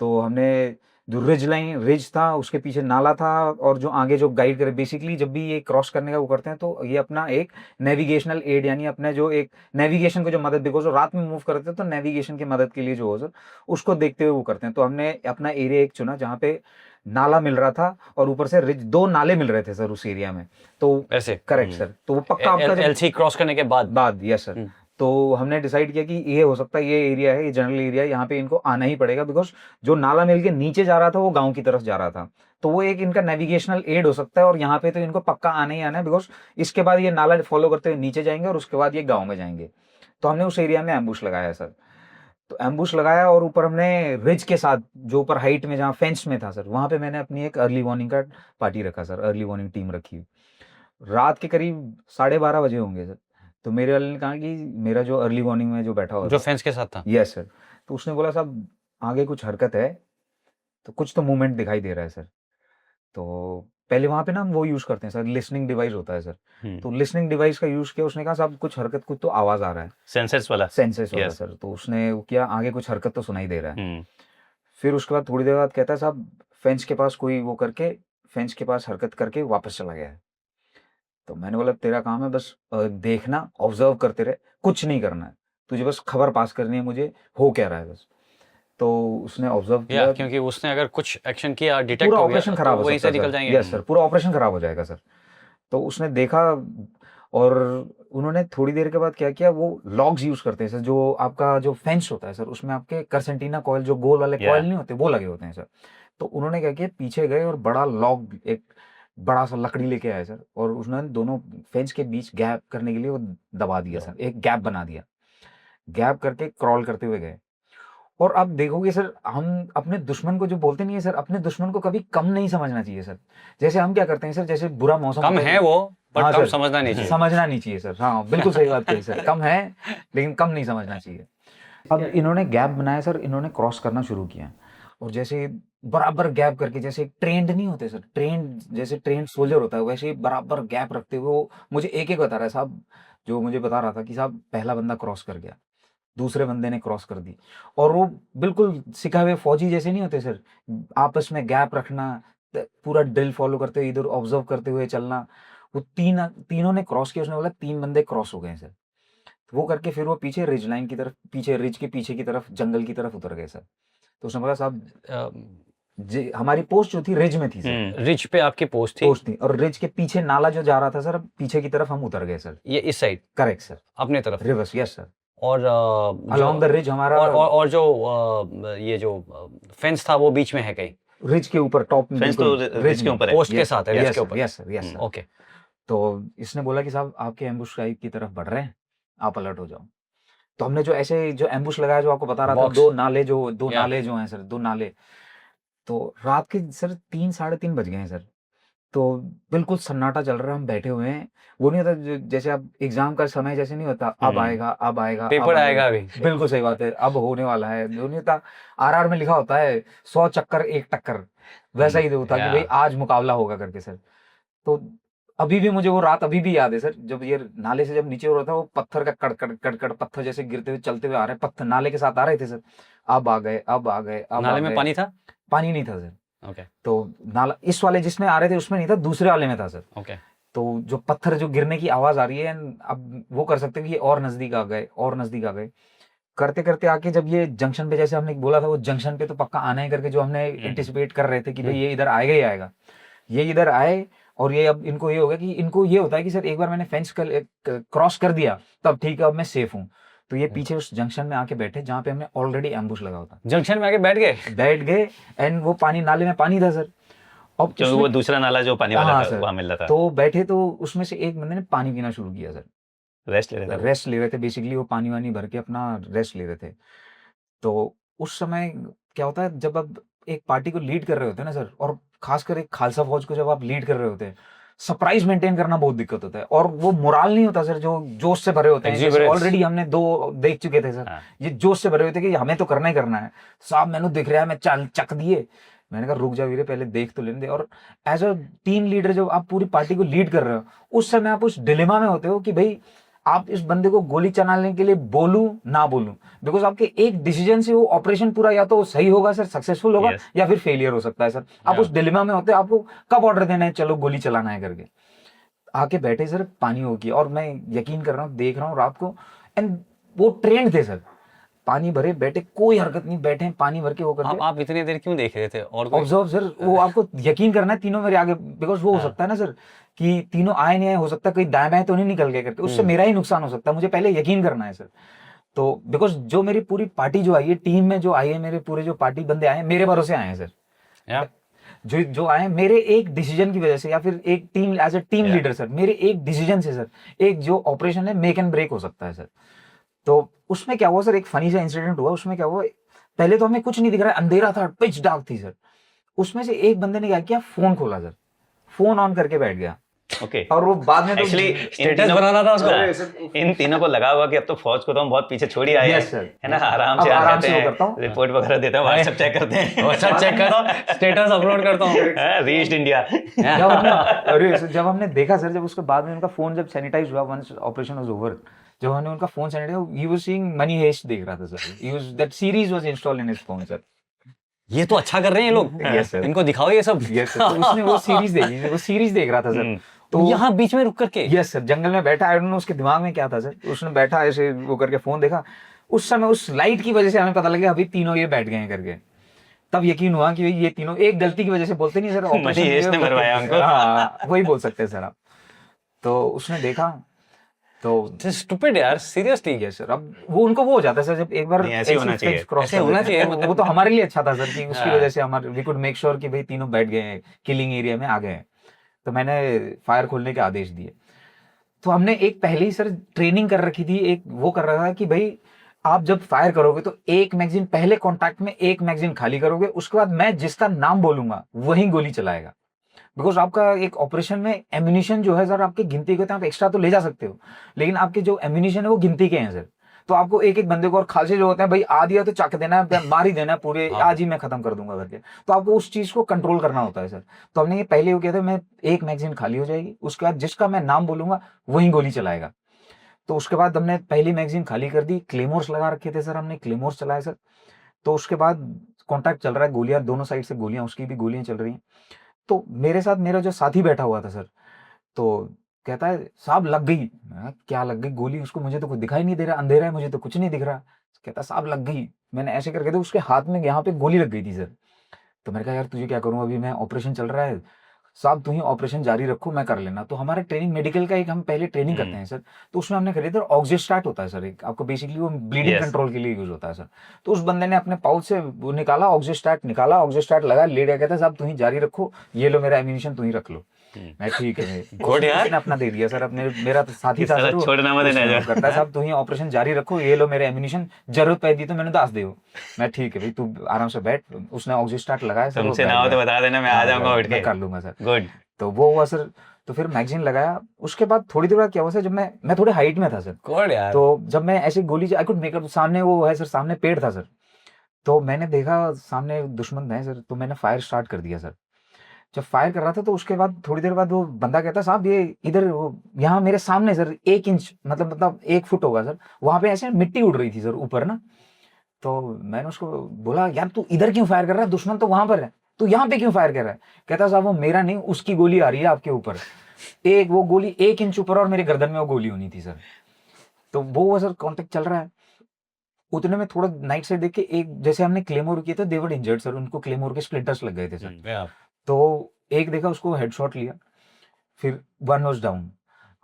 तो हमने जो रिज था उसके पीछे नाला था, और जो आगे जो गाइड करे, बेसिकली जब भी ये क्रॉस करने का वो करते हैं तो ये अपना एक नेविगेशनल एड, यानी अपने जो एक नेविगेशन को जो मदद, बिकॉज वो रात में मूव करते हैं तो नेविगेशन की मदद के लिए जो हो सर उसको देखते हुए वो करते हैं। तो हमने अपना एरिया एक चुना जहाँ पे नाला मिल रहा था और ऊपर से रिज, 2 नाले मिल रहे थे सर उस एरिया में। तो ऐसे करेक्ट सर। तो वो पक्का आपका एलसी क्रॉस करने के बाद? Yes sir. तो हमने डिसाइड किया कि ये हो सकता है, ये एरिया है, ये जनरल एरिया है, यहाँ पे इनको आना ही पड़ेगा, बिकॉज जो नाला मिल के नीचे जा रहा था वो गांव की तरफ जा रहा था। तो वो एक इनका नेविगेशनल एड हो सकता है, और यहाँ पे तो इनको पक्का आना ही आना है, बिकॉज इसके बाद ये नाला फॉलो करते हुए नीचे जाएंगे और उसके बाद ये गाँव में जाएंगे। तो हमने उस एरिया में एम्बुश लगाया सर। तो एम्बुश लगाया और ऊपर हमने रिज के साथ जो ऊपर हाइट में जहाँ फेंस में था सर, वहाँ पे मैंने अपनी एक अर्ली वार्निंग का पार्टी रखा सर, अर्ली वार्निंग टीम रखी। रात के करीब 12:30 बजे होंगे सर। तो मेरे वाले ने कहा कि मेरा जो अर्ली वार्निंग में जो बैठा हुआ जो था, फेंस के साथ था। यस सर, तो उसने बोला साहब आगे कुछ हरकत है, तो कुछ तो मूवमेंट दिखाई दे रहा है सर। तो पहले वहाँ पे ना हम वो यूज़ करते हैं सर, लिसनिंग डिवाइस होता है सर। तो लिसनिंग डिवाइस का यूज़ किया, उसने कहा साहब कुछ हरकत, कुछ तो आवाज़ आ रहा है, सेंसर्स वाला। सेंसेस वाला Yes. सर। तो उसने वो किया, आगे कुछ हरकत तो सुनाई दे रहा है। फिर उसके बाद थोड़ी देर बाद कहता है साहब फेंस के पास कोई वो करके, फेंस के पास हरकत करके वापस चला गया है। तो मैंने बोला तेरा काम है बस देखना, ऑब्जर्व करते रहे, कुछ नहीं करना है, तुझे बस खबर पास करनी है मुझे हो क्या रहा है बस। तो उसने ऑब्जर्व या किया, क्योंकि उसने अगर कुछ एक्शन किया, डिटेक्ट पूरा हो गया, ऑपरेशन खराब तो हो वहीं सकता से है निकल सर। जाएंगे। यस सर, पूरा ऑपरेशन खराब हो जाएगा सर। तो उसने देखा और उन्होंने थोड़ी देर के बाद क्या किया, वो लॉग्स यूज करते हैं सर, जो आपका जो फेंस होता है सर, उसमें आपके करसेंटीना कॉइल, जो गोल वाले Yeah. कॉइल नहीं होते, वो लगे होते हैं सर। तो उन्होंने क्या किया, पीछे गए और बड़ा लॉग, एक बड़ा सा लकड़ी लेके आए सर, और उसने दोनों फेंस के बीच गैप करने के लिए वो दबा दिया सर, एक गैप बना दिया। गैप करके क्रॉल करते हुए गए। और आप देखोगे सर, हम अपने दुश्मन को जो बोलते नहीं है सर, अपने दुश्मन को कभी कम नहीं समझना चाहिए सर। जैसे हम क्या करते हैं सर, जैसे बुरा मौसम कम होता है वो, बट हाँ कम सर, समझना नहीं चाहिए। समझना नहीं चाहिए सर। हाँ बिल्कुल सही बात कही सर, कम है लेकिन कम नहीं समझना चाहिए। अब इन्होंने गैप बनाया सर, इन्होंने क्रॉस करना शुरू किया, और जैसे बराबर गैप करके, जैसे ट्रेंड नहीं होते सर, ट्रेंड जैसे ट्रेंड सोल्जर होता है, वैसे ही बराबर गैप रखते हुए वो मुझे एक एक बता रहा है साहब, जो मुझे बता रहा था कि साहब पहला बंदा क्रॉस कर गया, दूसरे बंदे ने क्रॉस कर दी। और वो बिल्कुल सिखा हुए फौजी जैसे नहीं होते सर, आपस में गैप रखना, पूरा ड्रिल फॉलो करते हुए, इधर ऑब्जर्व करते हुए चलना। वो तीनों ने क्रॉस किया, उसने बोला 3 बंदे क्रॉस हो गए सर। वो करके फिर वो पीछे रिज लाइन की तरफ, पीछे रिज के पीछे की तरफ, जंगल की तरफ उतर गए सर। तो उसने बोला साहब हमारी पोस्ट जो थी रिज में थी सर, रिच पे आपकी पोस्ट थी। पोस्ट थी, और रिज के पीछे नाला जो जा रहा था सर, पीछे की तरफ हम उतर गए सर। ये इस साइड करेक्ट सर, अपने तरफ। Reverse, yes sir. और अलोंग द रिज हमारा, और जो ये जो फेंस था वो बीच में है कहीं, रिज के ऊपर, टॉप में, फेंस तो रिज के ऊपर है। पोस्ट के साथ है, यस इसके ऊपर। Yes sir, yes sir. Okay. तो इसने बोला कि साहब आपके एम्बुश की तरफ बढ़ रहे हैं, आप अलर्ट हो जाओ। तो हमने जो ऐसे जो एम्बुश लगाया, जो आपको बता रहा था, Box. दो Yeah. नाले जो हैं सर, 2 नाले। तो रात के सर 3 साढ़े 3 बज गए हैं सर। तो बिल्कुल सन्नाटा चल रहा है, हम बैठे हुए हैं। वो नहीं होता जैसे आप एग्जाम का समय जैसे नहीं होता, अब आएगा, अब आएगा, पेपर अब आएगा अभी। बिल्कुल सही बात है, अब होने वाला है। जो नहीं होता, आरआर में लिखा होता है 100 चक्कर 1 टक्कर, वैसा ही होता कि Yeah. भाई आज मुकाबला होगा करके सर। तो अभी भी मुझे वो रात अभी भी याद है सर, जब ये नाले से जब नीचे हो रहा था, वो पत्थर का कड़कड़ कड़कड़, पत्थर जैसे गिरते हुए चलते हुए आ रहे हैं, पत्थर नाले के साथ आ रहे थे सर। अब आ गए, अब आ गए, अब आ नाले में गए। पानी था। पानी नहीं था सर। ओके तो नाला इस वाले जिसमें आ रहे थे उसमें नहीं था, दूसरे वाले में था सर। ओके। तो जो पत्थर जो गिरने की आवाज आ रही है, अब वो कर सकते हैं कि ये और नजदीक आ गए, और नजदीक आ गए, करते करते आके जब ये जंक्शन पे, जैसे हमने बोला था वो जंक्शन पे तो पक्का आना है करके, जो हमने एंटिसिपेट कर रहे थे कि भाई ये इधर आएगा ही आएगा, ये इधर आए। और ये अब इनको ये हो गया कि इनको ये होता है कि सर एक बार मैंने फेंस क्रॉस कर दिया तब ठीक है, अब मैं सेफ हूँ। तो ये पीछे उस जंक्शन में आके बैठे जहाँ पे हमने ऑलरेडी एम्बुश लगा होता, जंक्शन में आके बैठ गए। एंड वो पानी, नाले में पानी था सर। अब क्योंकि वो दूसरा नाला जो पानी वाला हाँ था सर, वहां मिल रहा था। तो बैठे, तो उसमें से एक बंदे ने पानी पीना शुरू किया सर। रेस्ट ले रहे थे। रेस्ट ले रहे थे बेसिकली, वो पानी वानी भर के अपना रेस्ट ले रहे थे। तो उस समय क्या होता है, जब आप एक पार्टी को लीड कर रहे होते हैं ना सर, और खासकर एक खालसा फौज को जब आप लीड कर रहे होते हैं, सरप्राइज मेंटेन करना बहुत दिक्कत होता है। और वो मोराल नहीं होता सर, जो जोश से भरे होते हैं, जैसे Exuberance. ऑलरेडी हमने 2 देख चुके थे सर। हाँ। ये जोश से भरे होते कि हमें तो करना ही करना है साहब, मैंने दिख रहा है, मैं चल चक दिए। मैंने कहा रुक जा वीरे, पहले देख तो लेने दे। और एज अ टीम लीडर जब आप पूरी पार्टी को लीड कर रहे हो, उस समय आप उस डिलेमा में होते हो कि भाई आप इस बंदे को गोली चलाने के लिए बोलूं ना बोलूं, बिकॉज आपके एक डिसीजन से वो ऑपरेशन पूरा या तो सही होगा सर, सक्सेसफुल होगा, Yes. या फिर फेलियर हो सकता है सर। आप Yeah. उस डिलेमा में होते हैं, आपको कब ऑर्डर देना है, चलो गोली चलाना है करके। आके बैठे सर, पानी हो गया, और मैं यकीन कर रहा हूँ, देख रहा हूँ रात को, एंड वो ट्रेंड थे सर, पानी भरे बैठे, कोई हरकत नहीं, बैठे पानी भर के वो करके। आप इतनी देर क्यों देख रहे थे? और कोई ऑब्जर्व सर, वो आपको यकीन करना है, तीनों मेरे आगे, बिकॉज वो हो सकता है ना सर कि तीनों आए नहीं आए, हो सकता है कोई दाएं बाएं तो नहीं निकल गए करके, उससे मेरा ही नुकसान हो सकता है, मुझे पहले यकीन करना है सर। तो बिकॉज जो मेरी पूरी पार्टी जो आई है, टीम में जो आई है, मेरे पूरे जो पार्टी बंदे आए हैं, मेरे भरोसे आए हैं सर। या जो आए हैं मेरे एक डिसीजन की वजह से, या फिर एक team, as a team leader sir, मेरे एक डिसीजन से सर, एक जो ऑपरेशन है मेक एंड ब्रेक हो सकता है सर। तो उसमें क्या हुआ सर, एक फनी सा इंसिडेंट हुआ। उसमें क्या हुआ, पहले तो हमें कुछ नहीं दिख रहा, अंधेरा था, पिच डार्क थी सर। उसमें से एक बंदे ने क्या किया, फोन खोला सर, फोन ऑन करके बैठ गया। ओके और वो बाद में तो एक्चुअली स्टेटस बनाना था उसको। इन तीनों को लगा हुआ कि अब तो फौज को तो हम बहुत पीछे छोड़ ही आए हैं, Yes, sir. है ना, आराम अब से आराम आते से वो हैं, करता हूँ। रिपोर्ट वगैरह देते हैं, व्हाट्सएप चेक करते हैं, व्हाट्सएप चेक करता हूँ, स्टेटस अपलोड करता हूँ। Reached India. जब हमने अरे सर, जब हमने देखा सर, जब उसके बाद में उनका फोन जब सैनिटाइज हुआ, वंस ऑपरेशन वाज ओवर, जब हमने उनका phone sanitise, he was seeing money heist देख रहा था sir. He was, that series was installed in his phone sir. ये तो अच्छा कर रहे हैं ये लोग। Yes, sir. इनको दिखाओ ये सब। यस सर, तो उसने वो सीरीज देखी, वो सीरीज देख रहा था सर। तो यहाँ बीच में रुक करके यस सर, जंगल में बैठा, आई डोंट नो उसके दिमाग में क्या था सर, उसने बैठा ऐसे वो करके फोन देखा। उस समय उस लाइट की वजह से हमें पता लगा अभी तीनों ये बैठ गए हैं करके। तब यकीन हुआ कि ये तीनों एक गलती की वजह से, बोलते नहीं सर, ऑपरेशन हेस्ट ने मरवाया हमको। हाँ, वही बोल सकते हैं सर आप। तो उसने देखा तो स्टूपिड यार, सीरियसली। यस सर, अब वो उनको वो हो जाता है सर, जब एक बार नहीं, ऐसे ही होना चाहिए। ऐसे होना चाहिए, वो मतलब तो हमारे लिए अच्छा था सर कि उसकी हाँ। वजह से हमारे वी कुड मेक श्योर कि भाई तीनों बैठ गए हैं, किलिंग एरिया में आ गए हैं। तो मैंने फायर खोलने के आदेश दिए। तो हमने एक पहले ही सर ट्रेनिंग कर रखी थी, एक वो कर रखा था कि भाई आप जब फायर करोगे तो एक मैगजीन पहले कांटेक्ट में एक मैगजीन खाली करोगे, उसके बाद मैं जिसका नाम बोलूंगा वही गोली चलाएगा। बिकॉज आपका एक ऑपरेशन में एम्यूनिशन जो है सर, आपके गिनती के, आप एक्स्ट्रा तो ले जा सकते हो, लेकिन आपके जो एम्यूनिशन है वो गिनती के हैं सर। तो आपको एक एक बंदे को, और खालसे जो होते हैं भाई आ दिया तो चक देना है, मार ही देना है पूरे, आज ही मैं खत्म कर दूंगा करके। तो आपको उस चीज को कंट्रोल करना होता है सर। तो हमने ये पहले वो किया था, मैं एक मैगजीन खाली हो जाएगी, उसके बाद जिसका मैं नाम बोलूंगा वही गोली चलाएगा। तो उसके बाद हमने पहली मैगजीन खाली कर दी, क्लेमोर्स लगा रखे थे सर, हमने क्लेमोर्स चलाए सर। तो उसके बाद कॉन्टैक्ट चल रहा है, गोलियां दोनों साइड से गोलियां, उसकी भी गोलियां चल रही हैं। तो मेरे साथ मेरा जो साथी बैठा हुआ था सर, तो कहता है साहब लग गई। मैं कहा, क्या लग गई गोली? उसको मुझे तो कुछ दिखाई नहीं दे रहा, अंधेरा है, मुझे तो कुछ नहीं दिख रहा। कहता साहब लग गई। मैंने ऐसे करके तो उसके हाथ में यहाँ पे गोली लग गई थी सर। तो मैंने कहा यार तुझे क्या करूँ, अभी मैं ऑपरेशन चल रहा है। साहब तू ही ऑपरेशन जारी रखो, मैं कर लेना। तो हमारा ट्रेनिंग मेडिकल का एक हम पहले ट्रेनिंग करते हैं सर, तो उसमें हमने खरीदा ऑक्सीस्टार्ट होता है सर, एक आपको बेसिकली वो ब्लीडिंग Yes. कंट्रोल के लिए यूज होता है सर। तो उस बंदे ने अपने पाउच से वो निकाला, ऑक्सीस्टार्ट निकाला, ऑक्सीस्टार्ट लगा, ले गया, कहता साहब तू ही जारी रखो, ये लो मेरा एम्यूनिशन, तू ही रख लो। मैं ठीक है गुड यार। उसने अपना दे दिया सर, अपने मेरा तो साथी था सर वो, छोड़ना मत देना उसने जो। वो करता साहब तू ही ऑपरेशन जारी रखो, ये लो मेरे एम्यूनिशन, जरूरत पड़ी तो मैंने दास दे। मैं ठीक है भाई तू आराम से बैठ। उसने ऑक्सीस्टार्ट लगाया सर, वो तुमसे बैठ ना हो तो गया। बता देना, मैं आ जाऊंगा उठ के। मैं कर लूंगा सर। गुड। तो वो हुआ सर। तो फिर मैगजीन लगाया। उसके बाद थोड़ी देर बाद क्या हुआ सर, जब मैं थोड़े हाइट में था सर, गुड यार। तो जब मैं ऐसे गोली आई कुड मेक आउट, सामने वो है सर, सामने पेड़ था सर। तो मैंने देखा सामने दुश्मन है सर, तो मैंने फायर स्टार्ट कर दिया सर। जब फायर कर रहा था तो उसके बाद थोड़ी देर बाद वो बंदा कहता साहब ये इधर, यहाँ मेरे सामने सर 1 इंच मतलब 1 फुट होगा सर, वहां पे ऐसे मिट्टी उड़ रही थी सर ऊपर ना। तो मैंने उसको बोला यार तू इधर क्यों फायर कर रहा है, दुश्मन तो वहां पर है, तू यहाँ पे क्यों फायर कर रहा है? कहता साहब वो मेरा नहीं, उसकी गोली आ रही है आपके ऊपर। एक वो गोली 1 इंच ऊपर और मेरे गर्दन में वो गोली होनी थी सर। तो वो सर कांटेक्ट चल रहा है। उतने में थोड़ा नाइट साइड देख के एक, जैसे हमने क्लेमोर किया था, दे वर इंजर्ड सर, उनको क्लेमोर के स्प्लिंटर्स लग गए थे सर। तो एक देखा, उसको हेडशॉट लिया, फिर 1 वाज डाउन।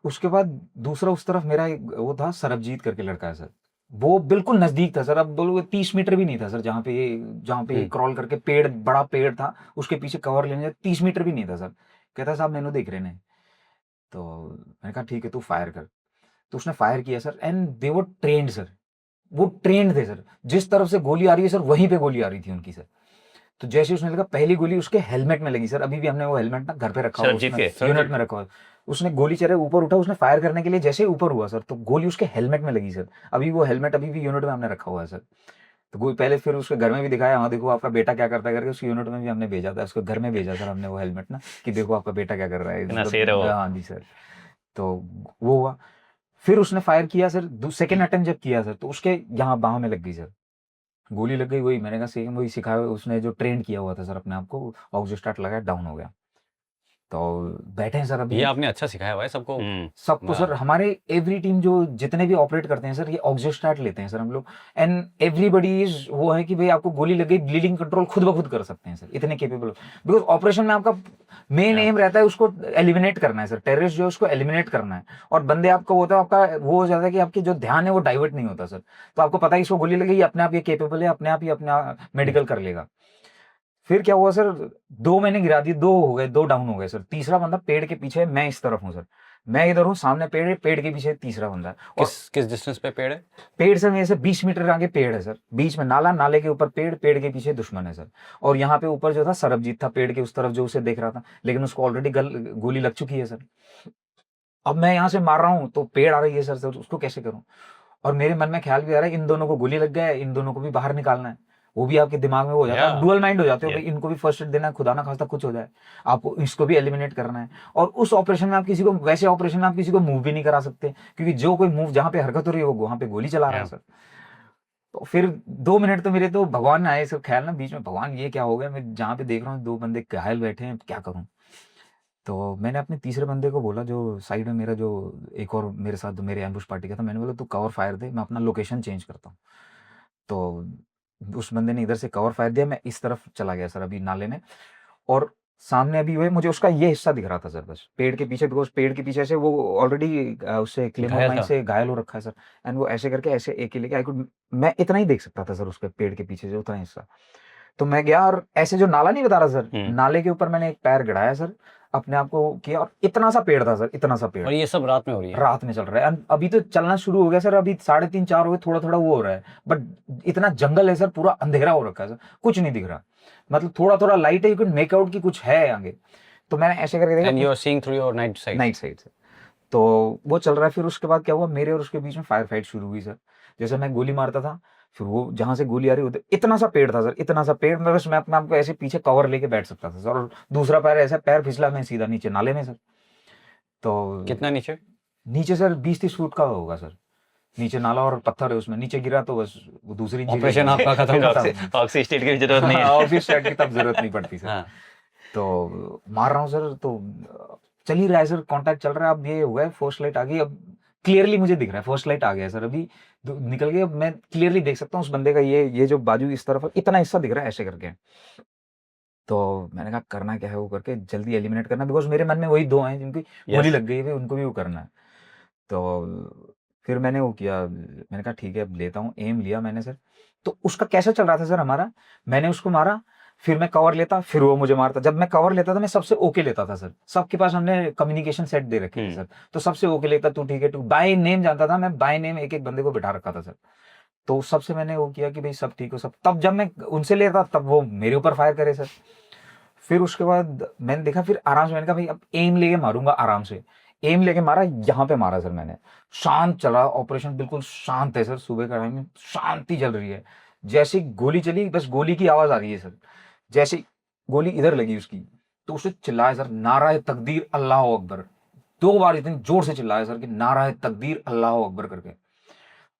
उसके बाद दूसरा उस तरफ मेरा एक वो था, सरबजीत करके लड़का है सर, वो बिल्कुल नजदीक था सर, अब बोलोगे 30 मीटर भी नहीं था सर, जहाँ पे ये क्रॉल करके पेड़, बड़ा पेड़ था, उसके पीछे कवर लेने 30 मीटर भी नहीं था सर। कहता साहब मैंने देख रहे ने। तो मैंने कहा ठीक है तू फायर कर। तो उसने फायर किया sir, and they were trend sir, वो ट्रेंड थे सर, जिस तरफ से गोली आ रही है सर वहीं पे गोली आ रही थी उनकी सर। तो जैसे उसने लगा, पहली गोली उसके हेलमेट में लगी सर, अभी भी हमने वो हेलमेट ना घर पे रखा हुआ, यूनिट में रखा हुआ। उसने गोली चले ऊपर उठा, उसने फायर करने के लिए जैसे ही ऊपर हुआ सर, तो गोली उसके हेलमेट में लगी सर। अभी वो हेलमेट अभी भी यूनिट में हमने रखा हुआ है सर। तो गोली पहले फिर उसके घर में भी दिखाया, हाँ देखो आपका बेटा क्या करता है करके, उसकी यूनिट में भी हमने भेजा था, उसको घर में भेजा सर हमने वो हेलमेट ना, कि देखो आपका बेटा क्या कर रहा है। हाँ जी सर। तो वो हुआ। फिर उसने फायर किया सर, सेकेंड अटेम्प्ट जब किया सर, तो उसके यहाँ बाह में लग गई सर, गोली लग गई। वही मैंने कहा सेम वही सिखाया उसने, जो ट्रेन किया हुआ था सर अपने आप को, ऑक्सीस्टार्ट लगाया, डाउन हो गया। तो बैठे हैं सर अभी। ये आपने अच्छा सिखाया हुआ है सबको। सबको सर, हमारे एवरी टीम जो जितने भी ऑपरेट करते हैं सर, ये ऑक्सीस्टार्ट लेते हैं सर हम लोग। एंड एवरीबडी इज वो है कि भाई आपको गोली लग गई, ब्लीडिंग कंट्रोल खुद ब खुद कर सकते हैं सर, इतने केपेबल। बिकॉज ऑपरेशन में आपका मेन एम रहता है उसको एलिमिनेट करना है सर, टेररिस्ट जो है उसको एलिमिनेट करना है। और बंदे आपका होता है, आपका वो हो जाता है कि आपके जो ध्यान है वो डाइवर्ट नहीं होता सर। तो आपको पता है इसको गोली लगी, अपने आप ये केपेबल है, अपने आप ही अपना मेडिकल कर लेगा। फिर क्या हुआ सर, 2 मैंने गिरा दिए, 2 हो गए, 2 डाउन हो गए सर। तीसरा बंदा पेड़ के पीछे, मैं इस तरफ हूँ सर। मैं इधर हूँ, सामने पेड़ है, पेड़ के पीछे तीसरा बंदा है। और किस डिस्टेंस पे पेड़ है? पेड़ से मेरे से 20 मीटर आगे पेड़ है सर, बीच में नाला, नाले के ऊपर पेड़, पेड़ के पीछे दुश्मन है सर। और यहाँ पे ऊपर जो था सरबजीत था पेड़ के उस तरफ जो उसे देख रहा था, लेकिन उसको ऑलरेडी गोली लग चुकी है सर। अब मैं यहाँ से मार रहा हूँ तो पेड़ आ रही है सर, सर उसको कैसे करूँ? और मेरे मन में ख्याल भी आ रहा है इन दोनों को गोली लग गया है, इन दोनों को भी बाहर निकालना है। वो भी आपके दिमाग में हो जाता है, Yeah. डुअल माइंड हो जाते हो Yeah. भाई, इनको भी फर्स्ट एड देना है, खुदा ना खास्ता कुछ हो जाए, आपको इसको भी एलिमिनेट करना है। और उस ऑपरेशन में आप किसी को, वैसे ऑपरेशन में आप किसी को मूव भी नहीं करा सकते, क्योंकि जो कोई मूव जहाँ पे हरकत हो रही है वो वहां पे गोली चला रहा है Yeah. सर। तो फिर 2 मिनट तो मेरे तो भगवान आए सर ख्याल ना बीच में, भगवान ये क्या हो गया, मैं जहाँ पे देख रहा हूँ 2 बंदे घायल बैठे हैं, क्या करूँ? तो मैंने अपने तीसरे बंदे को बोला, जो साइड में मेरा जो एक और मेरे साथ मेरे एम्बुश पार्टी का था, मैंने बोला तू कवर फायर दे, मैं अपना लोकेशन चेंज करता हूँ। तो उस बंदे ने इधर से कवर फायर दिया, मैं इस तरफ चला गया सर अभी नाले में, और सामने अभी हुए मुझे उसका ये हिस्सा दिख रहा था सर बस पेड़ के पीछे, बिकॉज पेड़ के पीछे से वो ऑलरेडी उससे क्लेमोर घायल माइन था। से घायल हो रखा है सर। एंड वो ऐसे करके ऐसे एक ही लेके आई कुड, मैं इतना ही देख सकता था सर उसके पेड़ के पीछे से उतना हिस्सा। तो मैं गया और ऐसे जो नाला नहीं बता रहा सर, नाले के ऊपर मैंने एक पैर गड़ाया सर, अपने आप को किया, और इतना सा पेड़ था सर, इतना सा पेड़, और ये सब रात में हो रही है? रात में चल रहा है। And अभी तो चलना शुरू हो गया सर, अभी 3:30 4 हो गए, थोड़ा थोड़ा वो हो रहा है, बट इतना जंगल है सर, पूरा अंधेरा हो रखा है सर, कुछ नहीं दिख रहा, मतलब थोड़ा थोड़ा लाइट है, यू कैन मेक आउट की कुछ है आगे। तो मैंने ऐसे करके एंड यू देखा are seeing through your night sight? Night side से, तो वो चल रहा है। फिर उसके बाद क्या हुआ, मेरे और उसके बीच में फायर फाइट शुरू हुई सर। जैसे मैं गोली मारता था, फिर वो जहां से गोली आ रही होती, इतना सा पेड़ था सर, इतना सा पेड़ में बस मैं अपने आप को ऐसे पीछे कवर लेके बैठ सकता था सर, और दूसरा पैर ऐसा पैर फिसला, मैं सीधा नीचे नाले में सर। तो कितना नीचे? नीचे सर 20-30 फुट का होगा सर, नीचे नाला और पत्थर है उसमें, नीचे गिरा तो बस वो दूसरी इंजरी ऑपरेशन आपका खत्म। ऑक्सी स्टेट की भी जरूरत नहीं है। ऑफिस सेट की तब जरूरत नहीं पड़ती सर। हाँ। तो मार रहा हूँ सर, तो चल ही रहा है सर, कांटेक्ट चल रहा है। अब ये हुआ है, फर्स्ट लाइट आ गई, अब क्लियरली मुझे दिख रहा है, फर्स्ट लाइट आ गया सर, अभी निकल गई, अब मैं क्लियरली देख सकता हूँ उस बंदे का ये जो बाजू इस तरफ इतना हिस्सा दिख रहा है ऐसे करके। तो मैंने कहा करना क्या है वो करके जल्दी एलिमिनेट करना, बिकॉज मेरे मन में वही 2 हैं जिनकी गोली लग गई है, उनको भी वो करना है। तो फिर मैंने वो किया, मैंने कहा ठीक है अब लेता हूँ, एम लिया मैंने सर। तो उसका कैसा चल रहा था सर हमारा, मैंने उसको मारा, फिर मैं कवर लेता, फिर वो मुझे मारता। जब मैं कवर लेता था मैं सबसे ओके लेता था सर, सबके पास हमने कम्युनिकेशन सेट दे रखे थे सर, तो सबसे ओके लेता, तू ठीक है, तू बाय नेम जानता था, मैं बाय नेम एक एक बंदे को बिठा रखा था सर। तो सबसे मैंने वो किया कि भाई सब ठीक हो सब, तब जब मैं उनसे लेता तब वो मेरे ऊपर फायर करे सर। फिर उसके बाद मैंने देखा, फिर आराम से मैंने कहा भाई अब एम लेके मारूंगा आराम से, एम लेके मारा, यहाँ पे मारा सर मैंने। शांत चला ऑपरेशन, बिल्कुल शांत है सर, सुबह का टाइम शांति चल रही है। जैसे गोली चली, बस गोली की आवाज आ रही है सर, जैसे गोली इधर लगी उसकी, तो उसे चिल्लाया सर, नारा तकदीर अल्लाह अकबर, 2 बार इतनी जोर से चिल्लाया सर कि नारा तकदीर अल्लाह अकबर करके।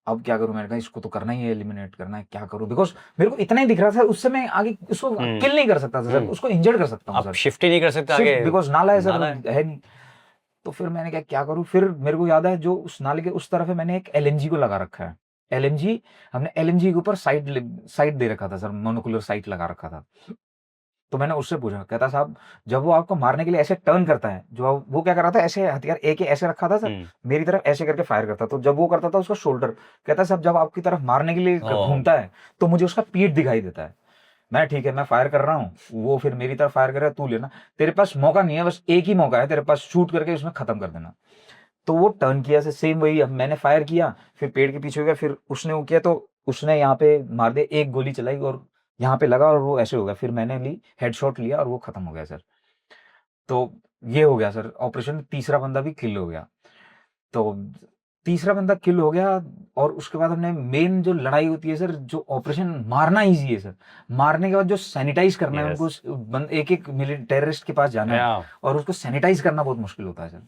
अब क्या करूं, मैंने कहा इसको तो करना ही है, एलिमिनेट करना है, क्या करूं, बिकॉज मेरे को इतना ही दिख रहा था उससे, मैं आगे उसको किल नहीं कर सकता था सर, उसको इंजर्ड कर सकता हूं आप सर, शिफ्ट ही नहीं कर सकते आगे, बिकॉज नाला है सर, नाला है। है नहीं। तो फिर मैंने क्या करूं, फिर मेरे को याद है जो उस नाले के उस तरफ है, मैंने एक एलएमजी को लगा रखा है, एलएमजी, हमने एलएमजी के ऊपर साइड दे रखा था सर, मोनोकुलर साइट लगा रखा था। तो मैंने उससे पूछा, कहता साहब जब वो आपको मारने के लिए ऐसे टर्न करता है, जो वो क्या कर रहा था, ऐसे हथियार एक ऐसे रखा था सर, मेरी तरफ ऐसे करके फायर करता, तो जब वो करता था उसका शोल्डर, कहता साहब जब आपकी तरफ मारने के लिए घूमता है तो मुझे उसका पीठ दिखाई देता है। मैं ठीक है, मैं फायर कर रहा हूँ, वो फिर मेरी तरफ फायर कर रहा है, तू लेना, तेरे पास मौका नहीं है, बस एक ही मौका है तेरे पास, शूट करके उसमें खत्म कर देना। तो वो टर्न किया से सेम वही, मैंने फायर किया, फिर पेड़ के पीछे हो गया, फिर उसने वो किया, तो उसने यहाँ पे मार दिया, एक गोली चलाई और यहाँ पे लगा और वो ऐसे हो गया, फिर मैंने ली हेडशॉट लिया और वो खत्म हो गया सर। तो ये हो गया सर ऑपरेशन, तीसरा बंदा भी किल हो गया। तो तीसरा बंदा किल हो गया, और उसके बाद हमने मेन जो लड़ाई होती है सर, जो ऑपरेशन मारना इजी है सर, मारने के बाद जो सैनिटाइज करना है उनको, एक एक टेररिस्ट के पास जाना है और उसको सैनिटाइज करना बहुत मुश्किल होता है सर।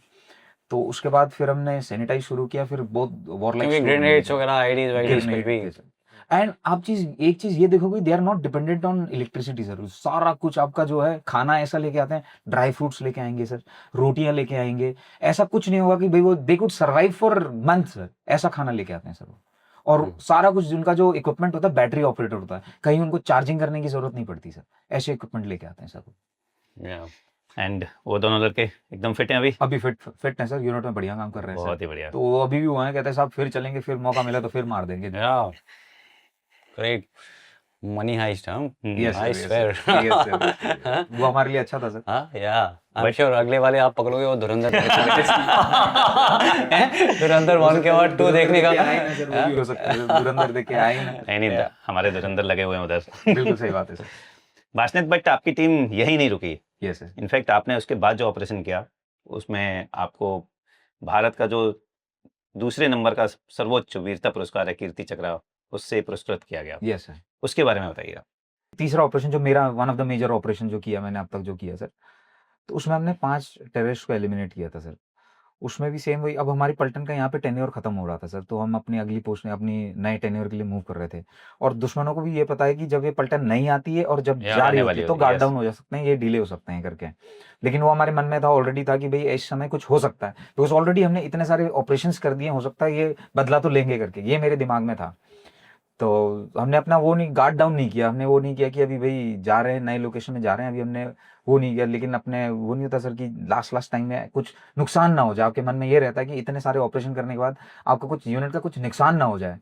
तो उसके बाद फिर हमने सैनिटाइज शुरू किया, फिर बहुत वॉरलाइक ग्रेनेड्स वगैरह, आईडीज वगैरह कुछ भी। एंड आप एक चीज ये देखोगे, they are not dependent on electricity sir, सारा कुछ आपका जो है खाना ऐसा लेके आते हैं, ड्राई फ्रूट्स लेके आएंगे सर, रोटियां लेके आएंगे, ऐसा कुछ नहीं होगा कि भाई वो they could survive for month sir, ऐसा खाना लेके आते हैं सर वो। और सारा कुछ जिनका जो इक्विपमेंट होता है बैटरी ऑपरेटेड होता है, कहीं उनको चार्जिंग करने की जरूरत नहीं पड़ती सर, ऐसे इक्विपमेंट लेके आते हैं सर। एंड वो दोनों लड़के एकदम फिट हैं अभी फिट हैं सर, यूनिट में बढ़िया काम कर रहे हैं बहुत ही बढ़िया। तो वो अभी भी हुआ है, कहते हैं साहब फिर चलेंगे, फिर मौका मिला तो फिर मार देंगे। ग्रेट। मनी हाइस्ट हम Yes, sir, आई yes, swear sir. Yes, sir, yes, sir. वो हमारे लिए अच्छा था सर। हाँ या आई एम श्योर अगले वाले आप पकड़ोगे वो धुरंधर धुरंधर 1 के बाद 2 देखने का आए ना सर, वो भी हो सकता है धुरंधर देख के आए ना। नहीं हमारे धुरंधर लगे हुए हैं उधर। बिल्कुल सही बात है सर। वासनिक, बट आपकी टीम यही नहीं रुकी। Yes sir. इनफैक्ट आपने उसके बाद जो ऑपरेशन किया उसमें आपको भारत का जो दूसरे नंबर का सर्वोच्च वीरता पुरस्कार है कीर्ति चक्र, उससे पुरस्कृत किया गया। Yes sir. उसके बारे में बताइए। तीसरा ऑपरेशन जो मेरा one of the major operation जो किया मैंने अब तक जो किया सर, तो उसमें हमने 5 टेररिस्ट को एलिमिनेट किया था सर। उसमें भी सेम वही, अब हमारी पलटन का यहाँ पे टेन्योर खत्म हो रहा था सर, तो हम अपनी अगली पोस्ट में अपनी नए टेन्योर के लिए मूव कर रहे थे। और दुश्मनों को भी ये पता है कि जब ये पलटन नहीं आती है और जब या जा आने रही होती वाली है तो होती है, गार्ड yes. डाउन हो जा सकते हैं, ये डिले हो सकते हैं करके। लेकिन वो हमारे मन में था, ऑलरेडी था कि भाई इस समय कुछ हो सकता है, बिकॉज ऑलरेडी हमने इतने सारे ऑपरेशंस कर दिए, हो सकता है ये बदला तो लेंगे करके, ये मेरे दिमाग में था। तो हमने अपना वो नहीं, गार्ड डाउन नहीं किया, हमने वो नहीं किया कि अभी भाई जा रहे हैं नए लोकेशन में जा रहे हैं, अभी हमने वो नहीं किया। लेकिन अपने वो नहीं होता सर कि लास्ट टाइम में कुछ नुकसान ना हो जाए, आपके मन में ये रहता है कि इतने सारे ऑपरेशन करने के बाद आपका कुछ यूनिट का कुछ नुकसान ना हो जाए।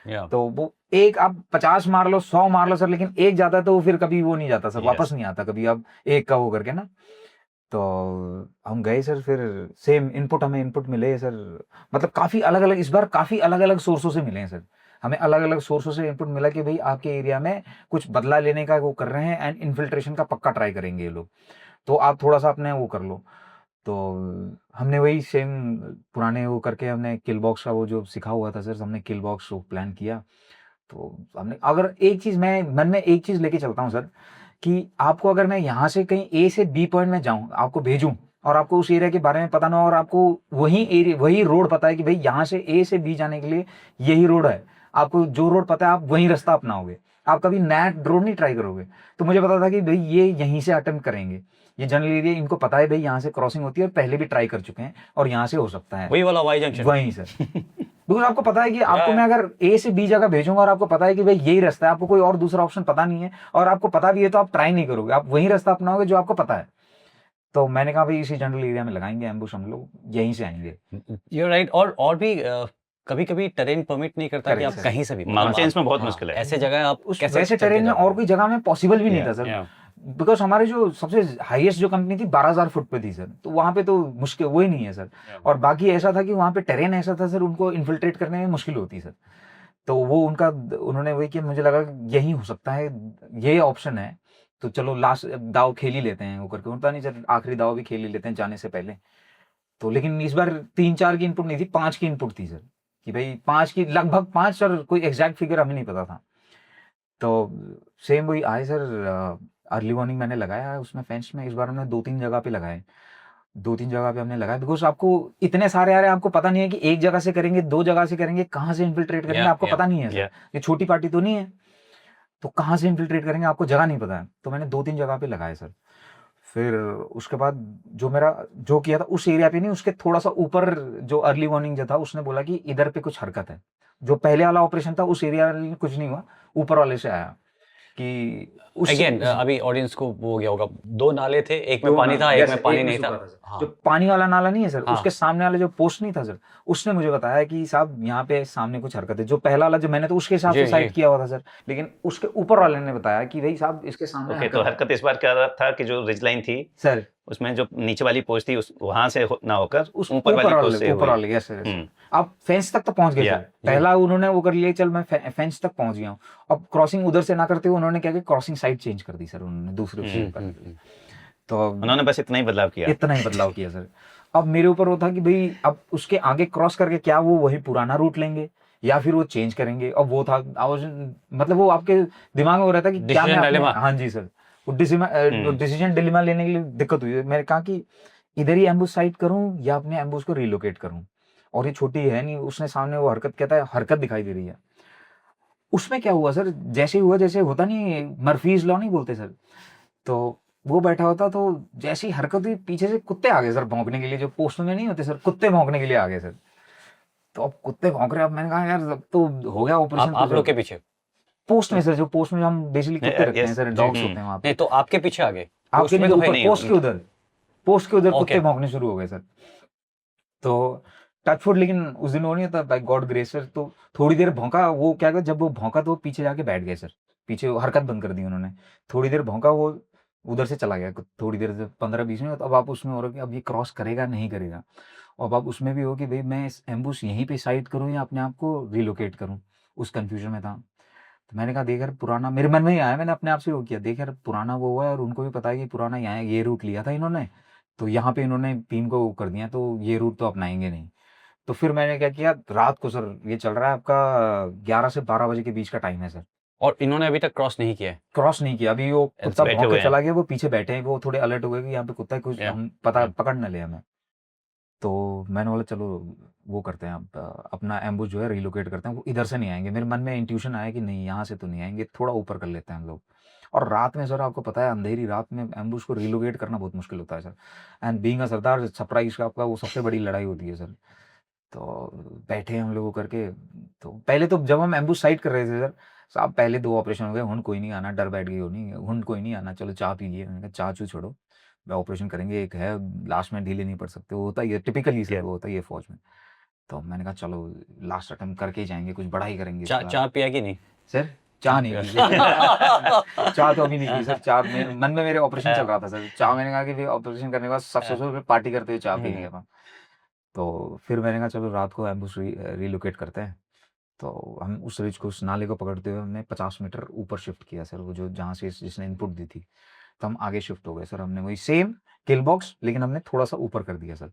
या तो वो एक आप 50 मार लो 100 मार लो सर, लेकिन एक जाता है तो वो फिर कभी वो नहीं जाता सर, Yes. वापस नहीं आता कभी अब एक का वो करके ना। तो हम गए सर, फिर सेम इनपुट, हमें इनपुट मिले सर, मतलब काफी अलग अलग, इस बार काफी अलग अलग सोर्सों से मिले हैं सर। हमें अलग अलग सोर्सों से इनपुट मिला कि भाई आपके एरिया में कुछ बदला लेने का वो कर रहे हैं एंड इन्फिल्ट्रेशन का पक्का ट्राई करेंगे ये लोग, तो आप थोड़ा सा अपने वो कर लो। तो हमने वही सेम पुराने वो करके हमने किल बॉक्स का वो जो सिखा हुआ था सर, हमने किल बॉक्स को प्लान किया। तो हमने, अगर एक चीज मैं मन में एक चीज लेके चलता हूँ सर, कि आपको अगर मैं यहाँ से कहीं ए से बी पॉइंट में जाऊँ, आपको भेजूं और आपको उस एरिया के बारे में पता ना हो, और आपको वही एरिया वही रोड पता है कि भाई यहाँ से ए से बी जाने के लिए यही रोड है, आपको जो रोड पता है आप वही रास्ता अपनाओगे, आप कभी नया रोड नहीं ट्राई करोगे। तो मुझे पता था कि भाई ये यहीं से अटेम्प्ट करेंगे, ये जनरल एरिया इनको पता है भाई यहाँ से क्रॉसिंग होती है और पहले भी ट्राई कर चुके हैं और यहाँ से हो सकता है, वही वाला वाई जंक्शन वहीं सर। बिकॉज आपको पता है कि आपको मैं अगर ए से बी जगह भेजूंगा और आपको पता है कि भाई यही रास्ता है, आपको कोई और दूसरा ऑप्शन पता नहीं है, और आपको पता भी है तो आप ट्राई नहीं करोगे, आप वही रास्ता अपनाओगे जो आपको पता है। तो मैंने कहा भाई इसी जनरल एरिया में लगाएंगे एम्बुश, हम लोग यहीं से आएंगे। You right. और भी कभी कभी टेरेन परमिट नहीं करता कि Correct, आप sir. कहीं से भी, माउंटेन्स में बहुत हाँ, मुश्किल है। ऐसे जगह आप उस कैसे वैसे चल के टेरेन में जाओगे? और कोई जगह में पॉसिबल भी नहीं था सर, Yeah. बिकॉज हमारे जो सबसे हाईएस्ट जो कंपनी थी 12,000 फुट पे थी सर, तो वहां पे तो मुश्किल वो ही नहीं है सर। और बाकी ऐसा था कि वहां पे टेरेन ऐसा था सर, उनको इन्फिल्ट्रेट करने में मुश्किल होती सर। तो वो उनका, उन्होंने वही किया, मुझे लगा यही हो सकता है, ये ऑप्शन है, तो चलो लास्ट दाव खेल ही लेते हैं वो करके, उनका नहीं सर, आखिरी दाव भी खेल ही लेते हैं जाने से पहले। तो लेकिन इस बार 3-4 की इनपुट नहीं थी, 5 की इनपुट थी सर, कि भाई 5 की, लगभग 5 सर, कोई एग्जैक्ट फिगर हमें नहीं पता था। तो सेम वही आए सर, अर्ली मॉर्निंग मैंने लगाया उसमें फेंस में, इस बार हमने 2-3 जगह पे लगाए, 2-3 जगह पे हमने लगाया, बिकॉज आपको इतने सारे आ रहे हैं, आपको पता नहीं है कि एक जगह से करेंगे 2 जगह से करेंगे, कहाँ से इन्फिल्ट्रेट करेंगे आपको पता नहीं है सर, ये छोटी पार्टी तो नहीं है, तो कहाँ से इन्फिल्ट्रेट करेंगे आपको जगह नहीं पता है। तो मैंने 2-3 जगह पे लगाए सर। फिर उसके बाद जो मेरा जो किया था उस एरिया पे नहीं, उसके थोड़ा सा ऊपर जो अर्ली मॉर्निंग जो था, उसने बोला कि इधर पे कुछ हरकत है। जो पहले वाला ऑपरेशन था उस एरिया में कुछ नहीं हुआ, ऊपर वाले से आया कि अगेन अभी ऑडियंस को वो हो गया होगा, 2 नाले थे, एक में पानी था, एक में पानी नहीं था। हाँ। जो पानी वाला नाला नहीं है सर, हाँ। उसके सामने वाला जो पोस्ट नहीं था सर, उसने मुझे बताया कि साहब यहाँ पे सामने कुछ हरकत है। जो पहला वाला जो मैंने तो उसके हिसाब से जी, साइड जी। किया हुआ था सर, लेकिन उसके ऊपर वाले ने बताया कि भाई साहब इसके सामने ओके, तो हरकत इस बार क्या था कि जो रिज लाइन थी सर, उसमें जो नीचे वाली पोस्ट थी उस वहां से ना होकर उस ऊपर वाली पोस्ट से ऊपर हुई। वाले, यस सर। आप फेंस तक तो पहुंच गए Yeah, सर, पहला उन्होंने वो कर लिया, चल मैं फेंस तक पहुंच गया हूँ। अब क्रॉसिंग उधर से ना करते हुए उन्होंने क्या किया, क्रॉसिंग साइड चेंज कर दी सर, उन्होंने दूसरे ऊपर। तो उन्होंने बस इतना ही बदलाव किया। इतना ही बदलाव किया सर। अब मेरे ऊपर वो था कि भाई अब उसके आगे क्रॉस करके क्या वो वही पुराना रूट लेंगे या फिर वो चेंज करेंगे। अब वो था मतलब वो आपके दिमाग में हो रहा था कि क्या मैं dilemma। हाँ जी सर, वो डिसीजन डिलेमा लेने के लिए दिक्कत हुई। मैंने कहा कि इधर ही एम्बुश साइड करूं या अपने एम्बुश को रिलोकेट करूं, और ये छोटी है नहीं, उसने सामने वो हरकत कहता है, हरकत दिखाई दे रही है। उसमें क्या हुआ सर, जैसे हुआ जैसे होता नहीं, मर्फीज लॉ नहीं बोलते सर, तो वो बैठा होता, तो जैसी हरकत हुई पीछे से कुत्ते आ गए सर भौंकने के लिए, जो पोस्ट में नहीं होते सर, कुत्ते भौंकने के लिए आ गए सर। तो अब कुत्ते भौंक रहे, अब मैंने कहा यार अब तो हो गया ऑपरेशन। आप लोग के पीछे पोस्ट में सर, जो पोस्ट में हम बेसिकली कुत्ते रखते हैं सर, डॉग्स होते हैं वहाँ पे। नहीं, तो आपके पीछे आ गए, आपके में नहीं, तो है ऊपर नहीं। पोस्ट के उधर कुत्ते Okay. भौंकने शुरू हो गए सर। तो टचफुट, लेकिन उस दिन वो नहीं होता, बाय गॉड ग्रेस सर, तो थोड़ी देर भौंका, वो क्या कर, जब वो भौंका तो वो पीछे जाके बैठ गए सर, पीछे हरकत बंद कर दी उन्होंने। थोड़ी देर भौंका, वो उधर से चला गया, थोड़ी देर से 15-20 मिनट। अब आप उसमें हो रहे हो कि अब ये क्रॉस करेगा नहीं करेगा, और अब आप उसमें भी हो कि भाई मैं इस एम्बुश यहीं पे साइड करूँ या अपने आप को रिलोकेट करूँ, उस कन्फ्यूजन में था। तो मैंने कहा देख यार पुराना, मेरे मन में ही आया, मैंने अपने आप से वो किया, देख यार पुराना वो हुआ है और उनको भी पता है कि पुराना यहाँ ये रूट लिया था इन्होंने, तो यहाँ पे इन्होंने टीम को वो कर दिया, तो ये रूट तो अपनाएंगे नहीं। तो फिर मैंने क्या किया, रात को सर ये चल रहा है आपका 11 से 12 बजे के बीच का टाइम है सर, और इन्होंने अभी तक क्रॉस नहीं किया है। क्रॉस नहीं किया अभी। वो कुत्ता बैठे भौंक हुए के हैं। चला गया, वो पीछे बैठे हैं, वो थोड़े अलर्ट हो गए कि यहाँ पे कुत्ता है, कुछ Yeah. हम पता Yeah. पकड़ न ले हमें। तो मैंने बोला चलो वो करते हैं, अब अपना एम्बुश जो है रिलोकेट करते हैं, वो इधर से नहीं आएंगे। मेरे मन में इंट्यूशन आया कि नहीं यहाँ से तो नहीं आएंगे, थोड़ा ऊपर कर लेते हैं हम लोग। और रात में सर आपको पता है अंधेरी रात में एम्बुश को रिलोकेट करना बहुत मुश्किल होता है sir, and being a Sardar surprise का आपका वो सबसे बड़ी लड़ाई होती है सर। तो बैठे हम लोग करके, तो पहले तो जब हम एम्बुश साइड कर रहे थे सर साहब, पहले 2 ऑपरेशन हो गए, हुन कोई नहीं आना, डर बैठ गई होनी, हुन कोई नहीं आना, चलो चाय पीजिए। मैंने कहा चाय चू छोड़ो, ऑपरेशन करेंगे, एक है लास्ट में ढीले नहीं पड़ सकते, वो होता ही है टिपिकली सर, Yeah. वो होता ही है फौज में। तो मैंने कहा चलो लास्ट अटेम्प्ट करके ही जाएंगे, कुछ बड़ा ही करेंगे चा इसके बाद। चाय पिया कि नहीं? सर चाह नहीं पी सर। चाह तो अभी नहीं पी सर, चाह में मन में मेरे ऑपरेशन चल रहा था सर, चाह मैंने कहा कि भाई ऑपरेशन करने के बाद सब सोचो फिर पार्टी करते हुए चाह पीएंगे अपन। तो फिर मैंने कहा चलो रात को एम्बुश रिलोकेट करते हैं। तो हम उस रिज को, उस नाले को पकड़ते हुए हमने 50 मीटर ऊपर शिफ्ट किया सर, वो जो जहाँ से जिसने इनपुट दी थी। तो हम आगे शिफ्ट हो गए सर, हमने वही सेम किल बॉक्स लेकिन हमने थोड़ा सा ऊपर कर दिया सर।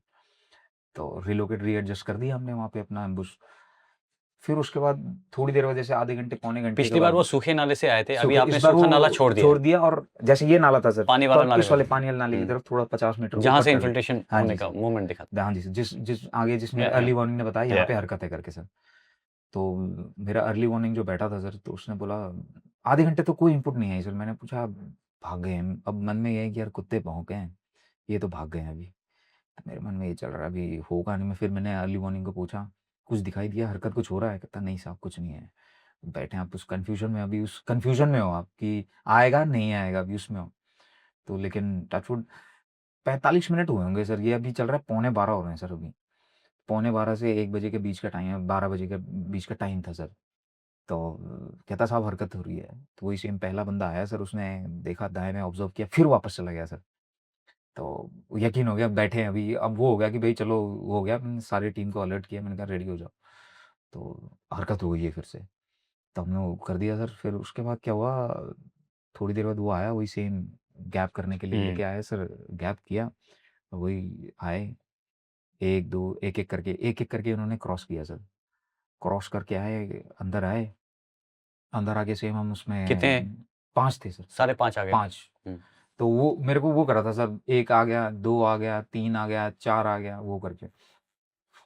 तो रिलोकेट रीएडजस्ट कर दिया हमने वहाँ पे अपना एम्बुश। फिर उसके बाद थोड़ी देर बाद, जैसे आधे घंटे पौने घंटे के पिछली बार बाद, वो सूखे नाले से आए थे, अभी सूखे- आपने इस बार सूखा वो नाला छोड़ दिया और जैसे ये नाला था सर, पानी तो वाला अब नाले इस वाले वाला। पानी वाले नाले की तरफ थोड़ा 50 मीटर जहाँ ऊपर से कर दिया। इन्फिल्ट्रेशन हाँ होने जी का मूवमेंट दिखा था। हाँ जी, जिस आगे जिसमें Yeah, अर्ली वार्निंग ने बताया यहाँ Yeah. पे हरकत है करके सर। तो मेरा अर्ली वार्निंग जो बैठा था सर, तो उसने बोला आधे घंटे तो कोई इनपुट नहीं आई सर। मैंने पूछा भाग गए हैं? अब मन में ये है कि यार कुत्ते भौंके हैं, ये तो भाग गए हैं अभी। तो मेरे मन में ये चल रहा है अभी होगा नहीं। मैं फिर मैंने अर्ली वार्निंग को पूछा कुछ दिखाई दिया, हरकत कुछ हो रहा है? कहता नहीं साहब कुछ नहीं है। बैठे हैं आप उस कन्फ्यूजन में, अभी उस कन्फ्यूजन में हो आप कि आएगा नहीं आएगा, अभी उसमें हो। तो लेकिन टचवुड 45 मिनट हुए होंगे सर, ये अभी चल रहा है 11:45 हो रहे हैं सर अभी। 11:45 से 1 बजे के बीच का टाइम है, 12 बजे के बीच का टाइम था सर। तो कहता साहब हरकत हो रही है। तो वही सेम पहला बंदा आया सर, उसने देखा, दाएँ में ऑब्ज़र्व किया, फिर वापस चला गया सर। तो यकीन हो गया, बैठे हैं अभी। अब वो हो गया कि भई चलो हो गया, मैंने सारी टीम को अलर्ट किया, मैंने कहा रेडी हो जाओ। तो हरकत हो गई है फिर से। तो हमने वो कर दिया सर। फिर उसके बाद क्या हुआ, थोड़ी देर बाद वो आया, वही सेम गैप करने के लिए लेके आया सर, गैप किया। वही आए 1-2 एक-एक करके उन्होंने क्रॉस किया सर। क्रॉस करके आए, अंदर आए। अंदर आके सेम हम उसमें कितने? 5 थे सर, 5:30 आ गए। 5। हुँ। तो वो मेरे को वो कर रहा था सर, 1 आ गया, 2 आ गया, 3 आ गया, 4 आ गया, वो करके।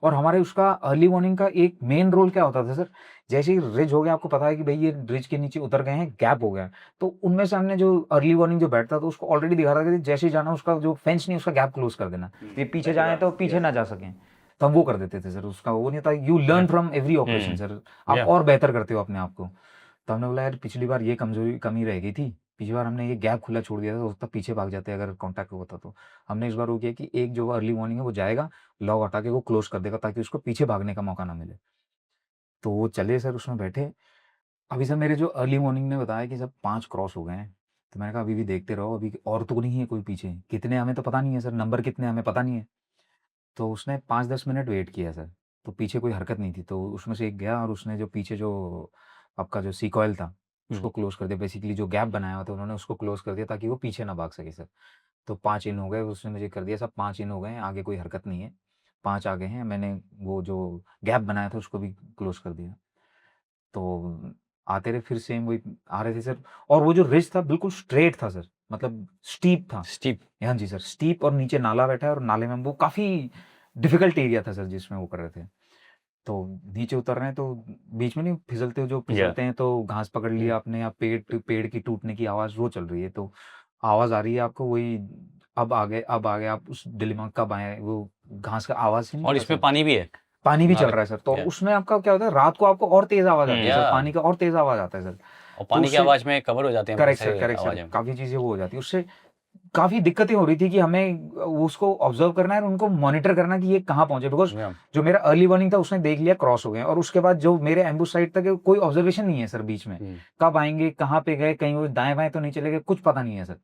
और हमारे उसका अर्ली वार्निंग का एक मेन रोल क्या होता था सर, जैसे ही रिज हो गया, आपको पता है कि भई ये रिज के नीचे उतर गए हैं, गैप हो गया है। तो उनमें से हमने जो अर्ली वार्निंग जो बैठता था, उसको ऑलरेडी दिखा रहा था कि जैसे ही जाना, उसका जो फेंस नहीं, उसका गैप क्लोज़ कर देना। ये पीछे जाएँ तो पीछे ना जा सकें। तो हम वो कर देते थे सर, उसका वो नहीं था। You learn from every operation sir, आप Yeah. और बेहतर करते हो अपने आप को। तो हमने बोला यार पिछली बार ये कमी रह गई थी, पिछली बार हमने ये गैप खुला छोड़ दिया था, तो तब पीछे भाग जाते अगर कॉन्टैक्ट होता तो। हमने इस बार वो किया कि एक जो अर्ली वार्निंग है वो जाएगा, लॉग हटा के वो क्लोज़ कर देगा ताकि उसको पीछे भागने का मौका ना मिले। तो वो चले सर, उसमें बैठे। अभी सर मेरे जो अर्ली वार्निंग ने बताया कि सब 5 क्रॉस हो गए हैं। तो मैंने कहा अभी भी देखते रहो, अभी और तो नहीं है कोई पीछे। कितने हमें तो पता नहीं है सर, नंबर कितने हमें पता नहीं है। तो उसने 5-10 मिनट वेट किया सर, तो पीछे कोई हरकत नहीं थी। तो उसमें से एक गया और उसने जो पीछे जो आपका जो सीक्वल था, उसको क्लोज़ कर दिया। बेसिकली जो गैप बनाया हुआ था, उन्होंने उसको क्लोज़ कर दिया ताकि वो पीछे ना भाग सके सर। तो 5 इन हो गए, उसने मुझे कर दिया सब 5 इन हो गए हैं, आगे कोई हरकत नहीं है। 5 आ गए हैं, मैंने वो जो गैप बनाया था उसको भी क्लोज़ कर दिया। तो आते रहे, फिर सेम वही आ रहे थे सर। और वो जो रिज था बिल्कुल स्ट्रेट था सर, मतलब स्टीप था। स्टीप। हाँ जी सर, स्टीप, और नीचे नाला बैठा है, और नाले में वो काफ़ी डिफ़िकल्ट एरिया था सर जिसमें वो कर रहे थे। तो नीचे उतर रहे हैं, तो बीच में नहीं फिसलते हो, जो फिसलते हैं तो घास पकड़ लिया आपने, या पेड़ की टूटने की आवाज़ वो चल रही है, तो आवाज़ आ रही है आपको, वही अब आ गए आप उस डिलेमा कब आए, वो घास का आवाज़ ही नहीं और आता इसमें सर। पानी भी है। पानी भी चल नाले- रहा है सर। तो Yeah. उसमें आपका क्या होता है, रात को आपको और तेज़ आवाज़ आती है सर, Yeah. पानी का और तेज़ आवाज़ आता है सर। और पानी की उससे- आवाज़ में कवर हो जाते हैं बहुत करेक्ट सारी सर, करेक्ट सर, आवाज़ें। काफ़ी चीज़ें वो हो जाती है उससे। काफी दिक्कतें हो रही थी कि हमें उसको ऑब्जर्व करना है और उनको मॉनिटर करना कि ये कहाँ पहुंचे, बिकॉज Yeah. जो मेरा अर्ली वार्निंग था उसने देख लिया क्रॉस हो गए, और उसके बाद जो मेरे एम्बुश साइड तक है, कोई ऑब्जर्वेशन नहीं है सर बीच में, कब आएंगे, कहाँ पे गए, कहीं वो दाएं बाएं तो नहीं चले गए, कुछ पता नहीं है सर।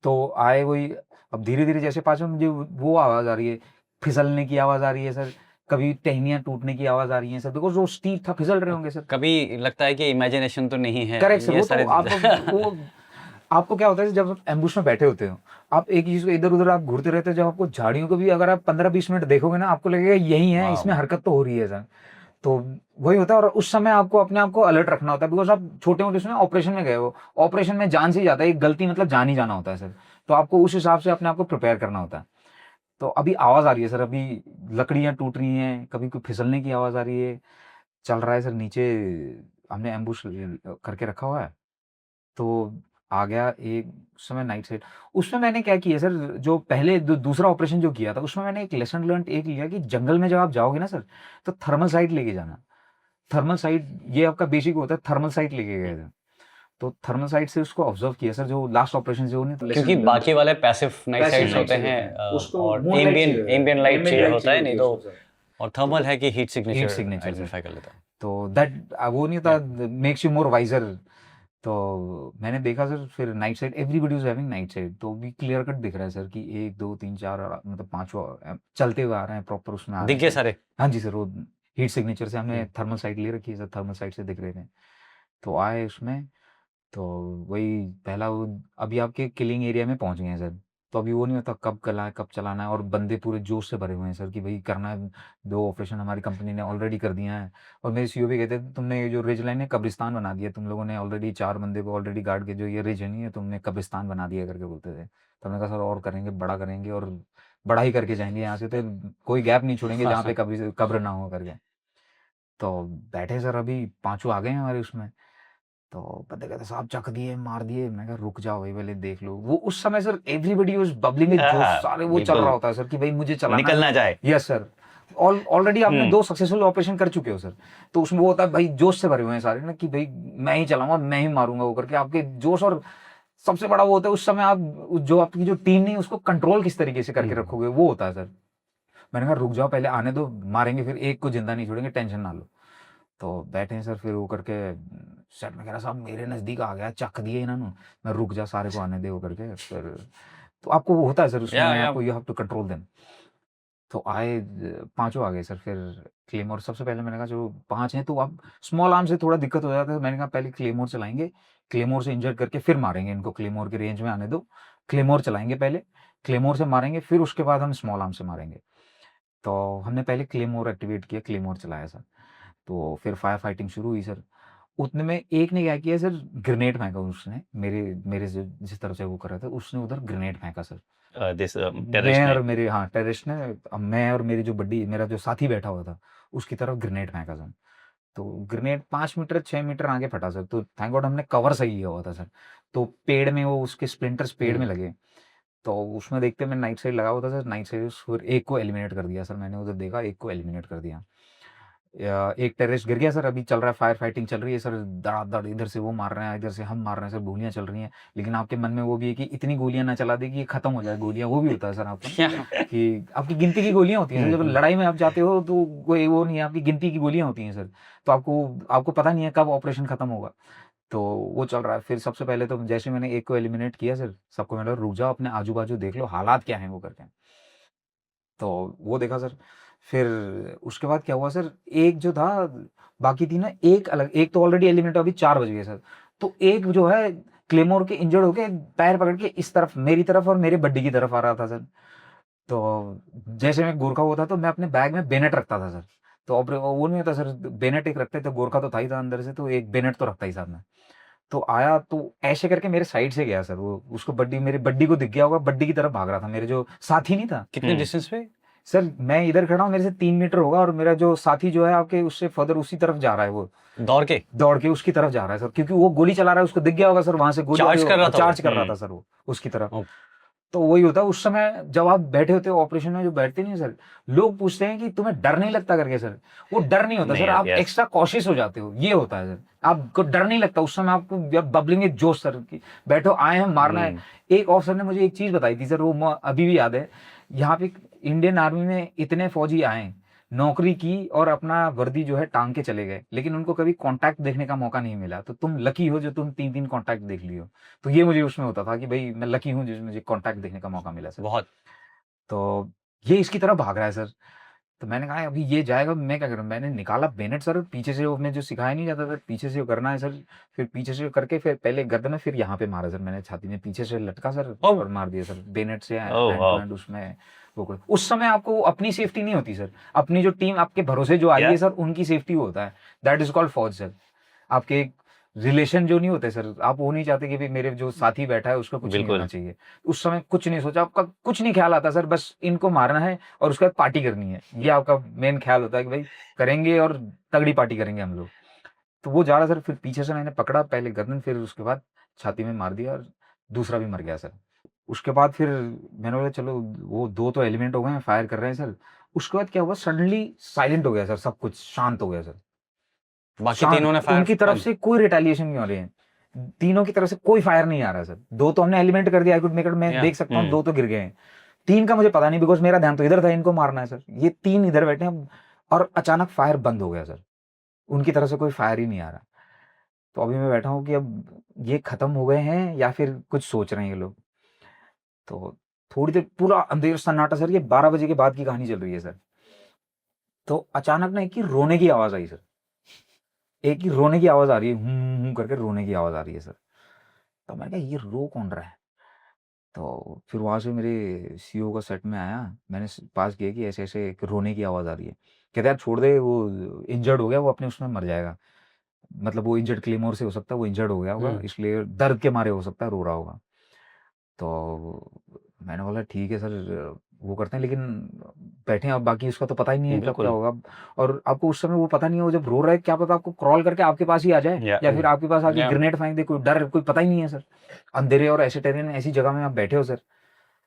तो आए वही, अब धीरे धीरे जैसे पास में मुझे वो आवाज आ रही है, फिसलने की आवाज आ रही है सर, कभी टहनियां टूटने की आवाज आ रही है सर, बिकॉज वो स्टीप था, फिसल रहे होंगे सर। कभी लगता है कि इमेजिनेशन तो नहीं है, करेक्ट सर, ये वो सारे तो आप वो आपको क्या होता है जब आप एम्बुश में बैठे होते हो, आप एक चीज को इधर उधर आप घूरते रहते हो, जब आपको झाड़ियों को भी अगर आप 15-20 मिनट देखोगे ना, आपको लगेगा यही है, इसमें हरकत तो हो रही है सर। तो वही होता है, और उस समय आपको अपने आप को अलर्ट रखना होता है, बिकॉज आप छोटे मोटे उसमें ऑपरेशन में गए हो, ऑपरेशन में जान से ही जाता है, एक गलती मतलब जान ही जाना होता है सर। तो आपको उस हिसाब से अपने आप को प्रिपेयर करना होता है। तो अभी आवाज आ रही है सर, अभी लकड़ियां टूट रही हैं, कभी कोई फिसलने की आवाज आ रही है, चल रहा है सर नीचे, हमने एम्बुश करके रखा हुआ है। तो आ गया एक समय नाइट साइड, उसमें मैंने क्या किया सर, जो पहले दूसरा ऑपरेशन जो किया था उसमें मैंने एक लेसन लर्न एक लिया कि जंगल में जब आप जाओगे ना सर, तो थर्मल साइट लेके जाना। थर्मल साइट ये आपका बेसिक होता है, थर्मल साइट लेके गए थे। तो थर्मल साइट से उसको ऑब्जर्व किया सर, जो लास्ट ऑपरेशन जो नहीं, क्योंकि बाकी वाले पैसिव नाइट साइट्स होते हैं और एम्बिएंट लाइट चाहिए होता है, नहीं तो और थर्मल है कि हीट सिग्नेचर signature, आइडेंटिफाई कर लेता है। तो दैट वो नहीं होता, मेक्स यू मोर वाइजर। तो मैंने देखा सर, फिर night side, everybody was having night side, तो भी क्लियर कट दिख रहा है सर कि 1 2 3 4 और मतलब पांचवा चलते हुए आ रहे हैं, प्रॉपर उसमें आ रहे दिख गए हैं। सारे। हाँ जी सर, वो हीट सिग्नेचर से हमने थर्मल साइट ले रखी है सर, थर्मल साइट से दिख रहे थे। तो आए उसमें, तो वही पहला वो, अभी आपके किलिंग एरिया में पहुंच गए हैं सर। तो अभी वो नहीं होता कब कब चलाना है, और बंदे पूरे जोश से भरे हुए हैं सर कि भाई करना है। 2 ऑपरेशन हमारी कंपनी ने ऑलरेडी कर दिया है, और मेरे सीईओ भी कहते हैं तुमने ये जो रिज लाइन है कब्रिस्तान बना दिया, तुम लोगों ने ऑलरेडी 4 बंदे को ऑलरेडी गार्ड के, जो ये रिज है नहीं है, तुमने कब्रिस्तान बना दिया करके बोलते थे। तो हमने कहा सर और करेंगे, बड़ा करेंगे, और बड़ा ही करके जाएंगे यहाँ से, तो कोई गैप नहीं छोड़ेंगे जहाँ पे कब्र ना हो करके। तो बैठे सर, अभी पांचों आ गए हैं हमारे उसमें। तो बंदे कहते साहब चक दिए, मार दिए। मैं कहा रुक जाओ भाई, पहले देख लो। वो उस समय sir everybody was bubbling with जोश, सारे वो चल रहा होता है सर कि भाई मुझे चलाना निकलना जाए। यस सर, ऑलरेडी आपने 2 सक्सेसफुल ऑपरेशन कर चुके हो सर, तो उसमें वो होता है भाई जोश से भरे हुए हैं सारे ना कि भाई मैं ही चलाऊंगा, मैं ही मारूंगा वो करके, आपके जोश। और सबसे बड़ा वो होता है उस समय आप जो आपकी जो टीम नहीं उसको कंट्रोल किस तरीके से करके रखोगे, वो होता है सर। मैंने कहा रुक जाओ, पहले आने दो, मारेंगे फिर, एक को जिंदा नहीं छोड़ेंगे, टेंशन ना लो। तो बैठे हैं सर, फिर वो करके सेट में कह रहा साहब मेरे नज़दीक आ गया, चक दिए इन्होंने। मैं रुक जा, सारे को आने दे वो करके। फिर तो आपको वो होता है सर उसमें, आपको you have to control them. तो आए, पांचों आ गए सर। फिर क्लेमोर सबसे पहले मैंने कहा जो 5 हैं, तो आप स्मॉल आर्म से थोड़ा दिक्कत हो जाता है, मैंने कहा पहले क्लेमोर चलाएंगे, क्लेमोर से इंजर्ड करके फिर मारेंगे इनको, क्लेमोर के रेंज में आने दो, क्लेमोर चलाएंगे पहले, क्लेमोर से मारेंगे, फिर उसके बाद हम स्मॉल आर्म से मारेंगे। तो हमने पहले क्लेमोर एक्टिवेट किया, क्लेमोर चलाया सर। तो फिर फायर फाइटिंग शुरू हुई सर। उतने में एक ने क्या किया सर, ग्रेनेड फेंका उसने, मेरे मेरे जिस तरफ से वो कर रहा था उसने उधर ग्रेनेड फेंका सर। मैं और मेरे, हाँ टेररिस्ट ने, मैं और मेरी जो बड्डी, मेरा जो साथी बैठा हुआ था उसकी तरफ ग्रेनेड फेंका सर। तो ग्रेनेड 5 मीटर 6 मीटर आगे फटा सर। तो थैंक गॉड हमने कवर सही किया हुआ था सर। तो पेड़ में वो उसके स्प्लिंटर्स पेड़ में लगे। तो उसमें देखते मैं नाइट साइड लगा हुआ था सर, नाइट साइड फिर एक को एलिमिनेट कर दिया सर मैंने, उधर देखा एक को एलिमिनेट कर दिया। एक टेररिस्ट गिर गया सर। अभी चल रहा है, फायर फाइटिंग चल रही है सर, धड़ाधड़ इधर से वो मार रहे हैं, इधर से हम मार रहे हैं सर, गोलियां चल रही हैं। लेकिन आपके मन में वो भी है कि इतनी गोलियां ना चला दे कि खत्म हो जाए गोलियां, वो भी होता है सर आपका कि आपकी गिनती की गोलियां होती हैं सर। जब लड़ाई में आप जाते हो तो कोई वो नहीं है, आपकी गिनती की गोलियां होती हैं सर। तो आपको पता नहीं है कब ऑपरेशन खत्म होगा। तो वो चल रहा है। फिर सबसे पहले तो जैसे मैंने एक को एलिमिनेट किया सर, सबको मैंने रुक जाओ, अपने आजू बाजू देख लो हालात क्या है वो करके। तो वो देखा सर। फिर उसके बाद क्या हुआ सर, एक जो था, बाकी थी ना, एक अलग, एक तो ऑलरेडी एलिमिनेट, अभी 4 बज गए सर। तो एक जो है क्लेमोर के इंजर्ड होके पैर पकड़ के इस तरफ, मेरी तरफ और मेरे बड्डी की तरफ आ रहा था सर। तो जैसे मैं गोरखा होता तो मैं अपने बैग में बेनेट रखता था सर। तो वो नहीं होता सर, बेनेट एक रखते थे, गोरखा तो था ही था अंदर से, तो एक बेनेट तो रखता ही साथ में। तो आया तो ऐसे करके मेरे साइड से गया सर, वो उसको बड्डी, मेरी बड्डी को दिख गया होगा, बड्डी की तरफ भाग रहा था, मेरे जो साथी नहीं था। कितने डिस्टेंस पे? सर मैं इधर खड़ा हूँ, मेरे से 3 मीटर होगा, और मेरा जो साथी जो है आपके उससे फर्दर उसी तरफ जा रहा है, वो दौड़ के उसकी तरफ जा रहा है सर, क्योंकि वो गोली चला रहा है, उसको दिख गया होगा सर, वहां से गोली चार्ज कर रहा था सर वो उसकी तरफ। तो वही होता है उस समय जब आप बैठे होते हो ऑपरेशन में, जो बैठते नहीं सर, लोग पूछते हैं कि तुम्हें डर नहीं लगता करके सर, वो डर नहीं होता नहीं, सर, आप yes. एक्स्ट्रा कॉशियस हो जाते हो, ये होता है सर, आपको डर नहीं लगता उस समय, आपको बबलिंग जोश सर की बैठो आए हैं मारना है। एक ऑफिसर ने मुझे एक चीज बताई थी सर, वो अभी भी याद है, यहाँ पे इंडियन आर्मी में इतने फौजी आए, नौकरी की और अपना वर्दी जो है टांग के चले गए, लेकिन उनको कभी कांटेक्ट देखने का मौका नहीं मिला, तो तुम लकी हो जो तुम 3-3 कांटेक्ट देख लियो। तो ये मुझे उसमें होता था कि भाई मैं लकी हूँ जिसमें मुझे कांटेक्ट देखने का मौका मिला सर। बहुत तो ये इसकी तरफ भाग रहा है सर, तो मैंने कहा अभी ये जाएगा, मैं क्या करूँ, मैंने निकाला बेनेट सर, पीछे से वो में जो सिखाया नहीं जाता सर, पीछे से वो करना है सर, फिर पीछे से करके फिर पहले गर्दन में, फिर यहाँ पे मारा सर मैंने, छाती में पीछे से लटका सर और मार दिया सर बेनेट से हैंड टू हैंड उसमें। वो उस समय आपको अपनी सेफ्टी नहीं होती सर, अपनी जो टीम आपके भरोसे जो आई है सर, उनकी सेफ्टी होता है, दैट इज कॉल्ड फौज सर। आपके एक रिलेशन जो नहीं होते सर, आप वो नहीं चाहते कि भाई मेरे जो साथी बैठा है उसका कुछ नहीं होना चाहिए। उस समय कुछ नहीं सोचा, आपका कुछ नहीं ख्याल आता सर, बस इनको मारना है और उसके बाद पार्टी करनी है, ये आपका मेन ख्याल होता है कि भाई करेंगे और तगड़ी पार्टी करेंगे हम लोग। तो वो जा रहा सर, फिर पीछे से मैंने पकड़ा, पहले गर्दन, फिर उसके बाद छाती में मार दिया और दूसरा भी मर गया सर। उसके बाद फिर मैंने बोला चलो वो 2 तो एलिमेंट हो गए हैं, फायर कर रहे हैं सर। उसके बाद क्या हुआ, सडनली साइलेंट हो गया सर, सब कुछ शांत हो गया सर। बाकी तीनों ने फायर उनकी तरफ से कोई रिटेलिएशन नहीं हो रही है, तीनों की तरफ से कोई फायर नहीं आ रहा सर। 2 तो हमने एलिमेंट कर दिया, आई कुड मेक इट, मैं देख सकता हूँ 2 तो गिर गए हैं, 3 का मुझे पता नहीं, बिकॉज मेरा ध्यान तो इधर था, इनको मारना है सर। ये 3 इधर बैठे हैं और अचानक फायर बंद हो गया सर, उनकी तरफ से कोई फायर ही नहीं आ रहा। तो अभी मैं बैठा हूँ कि अब ये खत्म हो गए हैं या फिर कुछ सोच रहे हैं ये लोग। तो थोड़ी देर पूरा अंधेर सन्नाटा सर, ये 12 बजे के बाद की कहानी चल रही है सर। तो अचानक ना एक ही रोने की आवाज आई सर, एक ही रोने की आवाज आ रही है, करके रोने की आवाज आ रही है सर। तो मैंने कहा ये रो कौन रहा है, तो फिर वहां से मेरे सीईओ का सेट में आया, मैंने पास किया कि ऐसे ऐसे एक रोने की आवाज आ रही है। कहते यार छोड़ दे, वो इंजर्ड हो गया, वो अपने उसमें मर जाएगा, मतलब वो इंजर्ड क्लेमोर से हो सकता है, वो इंजर्ड हो गया होगा, इसलिए दर्द के मारे हो सकता है रो रहा होगा। तो मैंने बोला ठीक है सर, वो करते हैं, लेकिन बैठे हैं, अब बाकी उसका तो पता ही नहीं है कब क्या होगा। और आपको उस समय वो पता नहीं है, वो जब रो रहा है क्या पता आपको क्रॉल करके आपके पास ही आ जाए, या फिर आपके पास आके ग्रेनेड फेंक दे, कोई डर कोई पता ही नहीं है सर। अंधेरे और ऐसे टेरेन, ऐसी जगह में आप बैठे हो सर,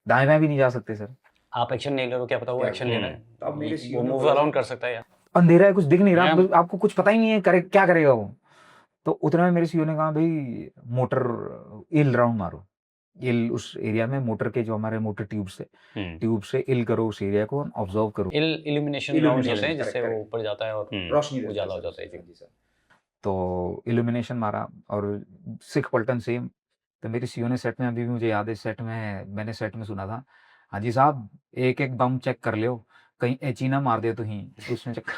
दाएं बाएं भी नहीं जा सकते सर। आप एक्शन नहीं ले रहे हो, क्या पता वो एक्शन ले रहा है, तो अब मेरे वो मूव अराउंड कर सकता है या अंधेरा है, कुछ दिख नहीं रहा, आपको कुछ पता ही नहीं है करे क्या करेगा वो। तो उतने में मेरे सीईओ ने कहा भाई मोटर इल राउंड मारो, इल उस एरिया में मोटर के जो हमारे मोटर ट्यूब से इल करो उस एरिया को, ऑब्जर्व करो। इल्यूमिनेशन राउंड्स होते हैं जिससे वो ऊपर जाता है और रोशनी उजाला हो जाता है जी। तो इल्यूमिनेशन मारा और सिख पलटन सेम। तो मेरी सीईओ ने सेट में, अभी भी मुझे याद है, सेट में मैंने सेट में सुना था, हाँ जी साहब एक एक बम चेक कर लियो, कहीं एची ना मार दे तो ही उसमें चेक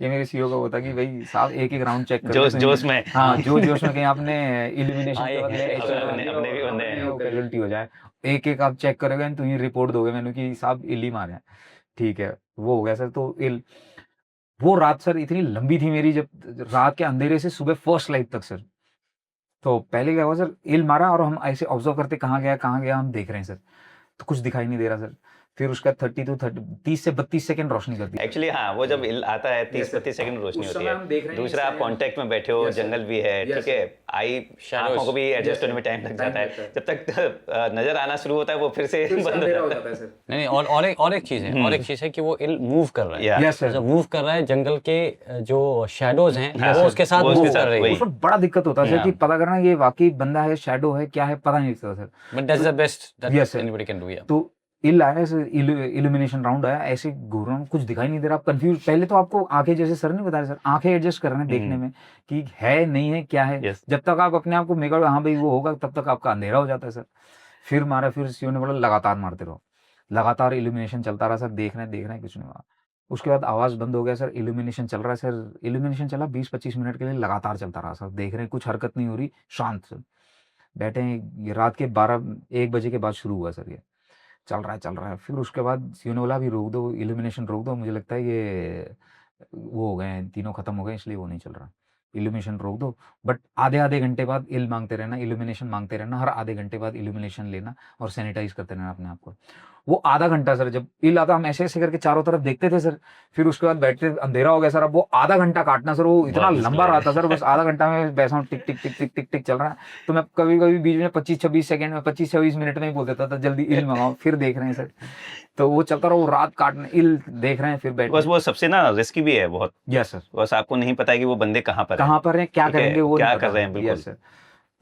ये मेरे सीईओ का होता कि भाई साहब एक एक राउंड चेक कर जोश जोश में, हाँ जोश में कहीं आपने इल्यूमिनेशन के बदले अपने भी बंदे हैं, कैजुअल्टी हो जाए, एक एक आप चेक करोगे तो ही रिपोर्ट दोगे मैंने कि साहब इल ही मारे हैं। ठीक है, वो हो गया सर। तो इल वो रात सर इतनी लंबी थी मेरी, जब रात के अंधेरे से सुबह फर्स्ट लाइट तक सर। तो पहले क्या हुआ सर, इल मारा और हम ऐसे ऑब्जर्व करते कहाँ गया हम देख रहे हैं सर, तो कुछ दिखाई नहीं दे रहा सर। फिर उसका 30 से 32 सेकंड रोशनी करती है एक्चुअली। हाँ, वो जब आता है 30-32 सेकंड रोशनी होती है। दूसरा आप कांटेक्ट में बैठे हो, जंगल भी है, ठीक है, आई आंखों को भी एडजस्ट होने में टाइम लग जाता है, जब तक नजर आना शुरू होता है वो फिर से बंद हो जाता है। नहीं, और एक चीज है कि वो इल मूव कर रहा है, यस सर, जब मूव कर रहा है जंगल के जो शैडोज हैं वो उसके साथ मूव कर रही है, उसमें बड़ा दिक्कत होता है सर कि पता करना ये वाकई बंदा है, शैडो है, क्या है, पता नहीं लगता sir. But that's the best that anybody can do. या तो इल आया सर, इल्यूमिनेशन राउंड आया, ऐसे घूर रहा हूँ, कुछ दिखाई नहीं दे रहा, आप कंफ्यूज। पहले तो आपको आंखें, जैसे सर ने बताया सर, आंखें एडजस्ट कर रहे हैं देखने में कि है नहीं है क्या है, जब तक आप अपने आप को मेक आउट हाँ भाई वो होगा, तब तक आपका अंधेरा हो जाता है सर। फिर मारा, फिर सीईओ ने बोला लगातार मारते रहो, लगातार इल्यूमिनेशन चलता रहा सर, देख रहे हैं कुछ नहीं हुआ। उसके बाद आवाज बंद हो गया सर, इल्यूमिनेशन चल रहा है सर, इल्यूमिनेशन चला 20-25 मिनट के लिए लगातार चलता रहा सर, देख रहे हैं कुछ हरकत नहीं हो रही, शांत सर बैठे हैं। ये रात के 12-1 बजे के बाद शुरू हुआ सर, ये चल रहा है। फिर उसके बाद सीईओ ने बोला अभी रोक दो, इल्यूमिनेशन रोक दो, मुझे लगता है ये वो हो गए हैं, तीनों खत्म हो गए, इसलिए वो नहीं चल रहा, इल्यूमिनेशन रोक दो। बट आधे घंटे बाद इल मांगते रहना, इल्यूमिनेशन मांगते रहना, हर आधे घंटे बाद इल्यूमिनेशन लेना और सैनिटाइज करते रहना अपने आप को। वो आधा घंटा सर, जब इल आता हम ऐसे ऐसे करके चारों तरफ देखते थे सर, फिर उसके बाद बैठते, अंधेरा हो गया सर, अब वो आधा घंटा काटना सर, वो इतना बहुत लंबा मुश्किल रहा था सर, बस आधा घंटा में बैठा हूँ, टिक टिक टिक टिक टिक टिक चल रहा है, तो मैं कभी कभी बीच में 25-26 सेकंड में, 25-26 मिनट में ही बोल देता था जल्दी इल मंगाओ, फिर देख रहे हैं सर, तो वो चलता रहा, वो रात काटने, इल देख रहे हैं, फिर बैठ, बस वो सबसे ना रिस्की भी है बहुत, यस सर, बस आपको नहीं पता है कि वो बंदे कहाँ पर कहाँ पर हैं, क्या ठीक है, करेंगे, वो क्या नहीं कर पता रहे हैं, सर, बिल्कुल। यस सर,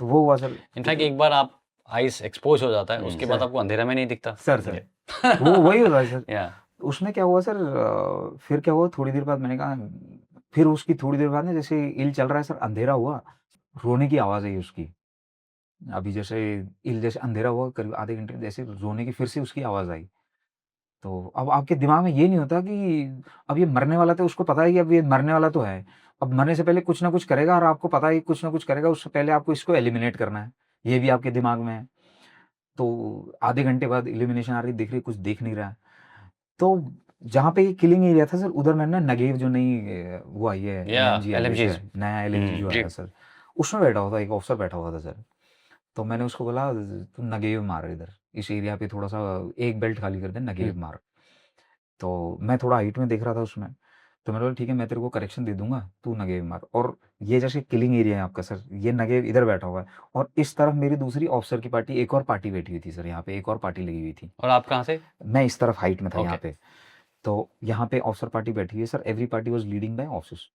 तो वो हुआ सर। इनफैक्ट एक बार आप आइस एक्सपोज हो जाता है, उसके बाद सर। आपको अंधेरा में नहीं दिखता। सर वो वही होता है सर। या उसमें क्या हुआ सर, फिर क्या हुआ, थोड़ी देर बाद मैंने कहा, फिर उसकी थोड़ी देर बाद ना, जैसे इल चल रहा है सर, अंधेरा हुआ, रोने की आवाज़ आई उसकी, अभी जैसे इल जैसे अंधेरा हुआ करीब आधे घंटे में, जैसे रोने की फिर से उसकी आवाज़ आई, तो अब आपके दिमाग में ये नहीं होता कि अब ये मरने वाला, तो उसको पता है कि अब ये मरने वाला तो है, अब मरने से पहले कुछ ना कुछ करेगा, और आपको पता है कि कुछ ना कुछ करेगा, उससे पहले आपको इसको एलिमिनेट करना है, ये भी आपके दिमाग में है। तो आधे घंटे बाद एलिमिनेशन आ रही, दिख रही, कुछ देख नहीं रहा है। तो जहाँ पे ये किलिंग एरिया था सर, उधर मैंने ना नगेव जो नई वो आई है, Yeah, एलएमजी आई है LMGs. सर, नया एलएमजी जो आया सर, उसमें बैठा हुआ था, एक ऑफिसर बैठा हुआ था सर, तो मैंने उसको बोला, तुम नगेव मार इधर, इस एरिया पे थोड़ा सा एक बेल्ट खाली कर दे, नगेव मार। तो मैं थोड़ा हाइट में देख रहा था उसमें, तो मैंने बोला ठीक है, मैं तेरे को करेक्शन दे दूंगा, तू नगेव मार। और ये जैसे किलिंग एरिया है आपका सर, ये नगेव इधर बैठा हुआ है, और इस तरफ मेरी दूसरी ऑफिसर की पार्टी, एक और पार्टी बैठी हुई थी सर, यहाँ पे एक और पार्टी लगी हुई थी, और आप कहाँ से? मैं इस तरफ हाइट में था Okay. यहाँ पे, तो यहाँ पे ऑफिसर पार्टी बैठी हुई है sir, every party was leading by officers,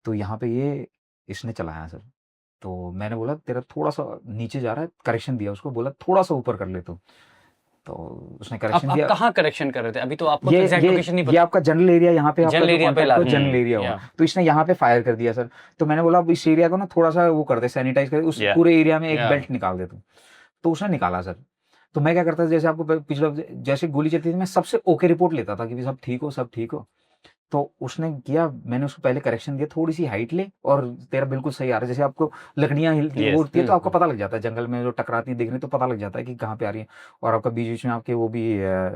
तो यहाँ पे ये इसने चलाया सर, तो मैंने बोला तेरा थोड़ा सा नीचे जा रहा है, करेक्शन दिया उसको, बोला थोड़ा सा ऊपर कर ले तो उसने करेक्शन आप दिया। कहाँ करेक्शन कर रहे थे? अभी तो आपको तो एग्जैक्ट लोकेशन नहीं ये पता। आपका जनरल एरिया, यहाँ पे आपका जनरल जो एरिया पे contact ला हो, जनरल एरिया हुआ, Yeah. तो इसने यहाँ पे फायर कर दिया सर, तो मैंने बोला अब इस एरिया को ना थोड़ा सा वो कर दे, सैनिटाइज कर दे, उस Yeah. पूरे एरिया में एक Yeah. बेल्ट निकाल दे तो उसने निकाला सर। तो मैं क्या करता था, जैसे आपको पिछला जैसे गोली चलती थी, मैं सबसे ओके रिपोर्ट लेता था कि सब ठीक हो, सब ठीक हो। तो उसने किया, मैंने उसको पहले करेक्शन दिया, थोड़ी सी हाइट ले और तेरा बिल्कुल सही आ रहा है, जैसे आपको लकड़ियां हिलती Yes. उड़ती है तो आपको पता लग जाता है, जंगल में जो टकराती है दिख रही तो पता लग जाता है कि कहाँ पे आ रही है, और आपका बीच बीच में आपके वो भी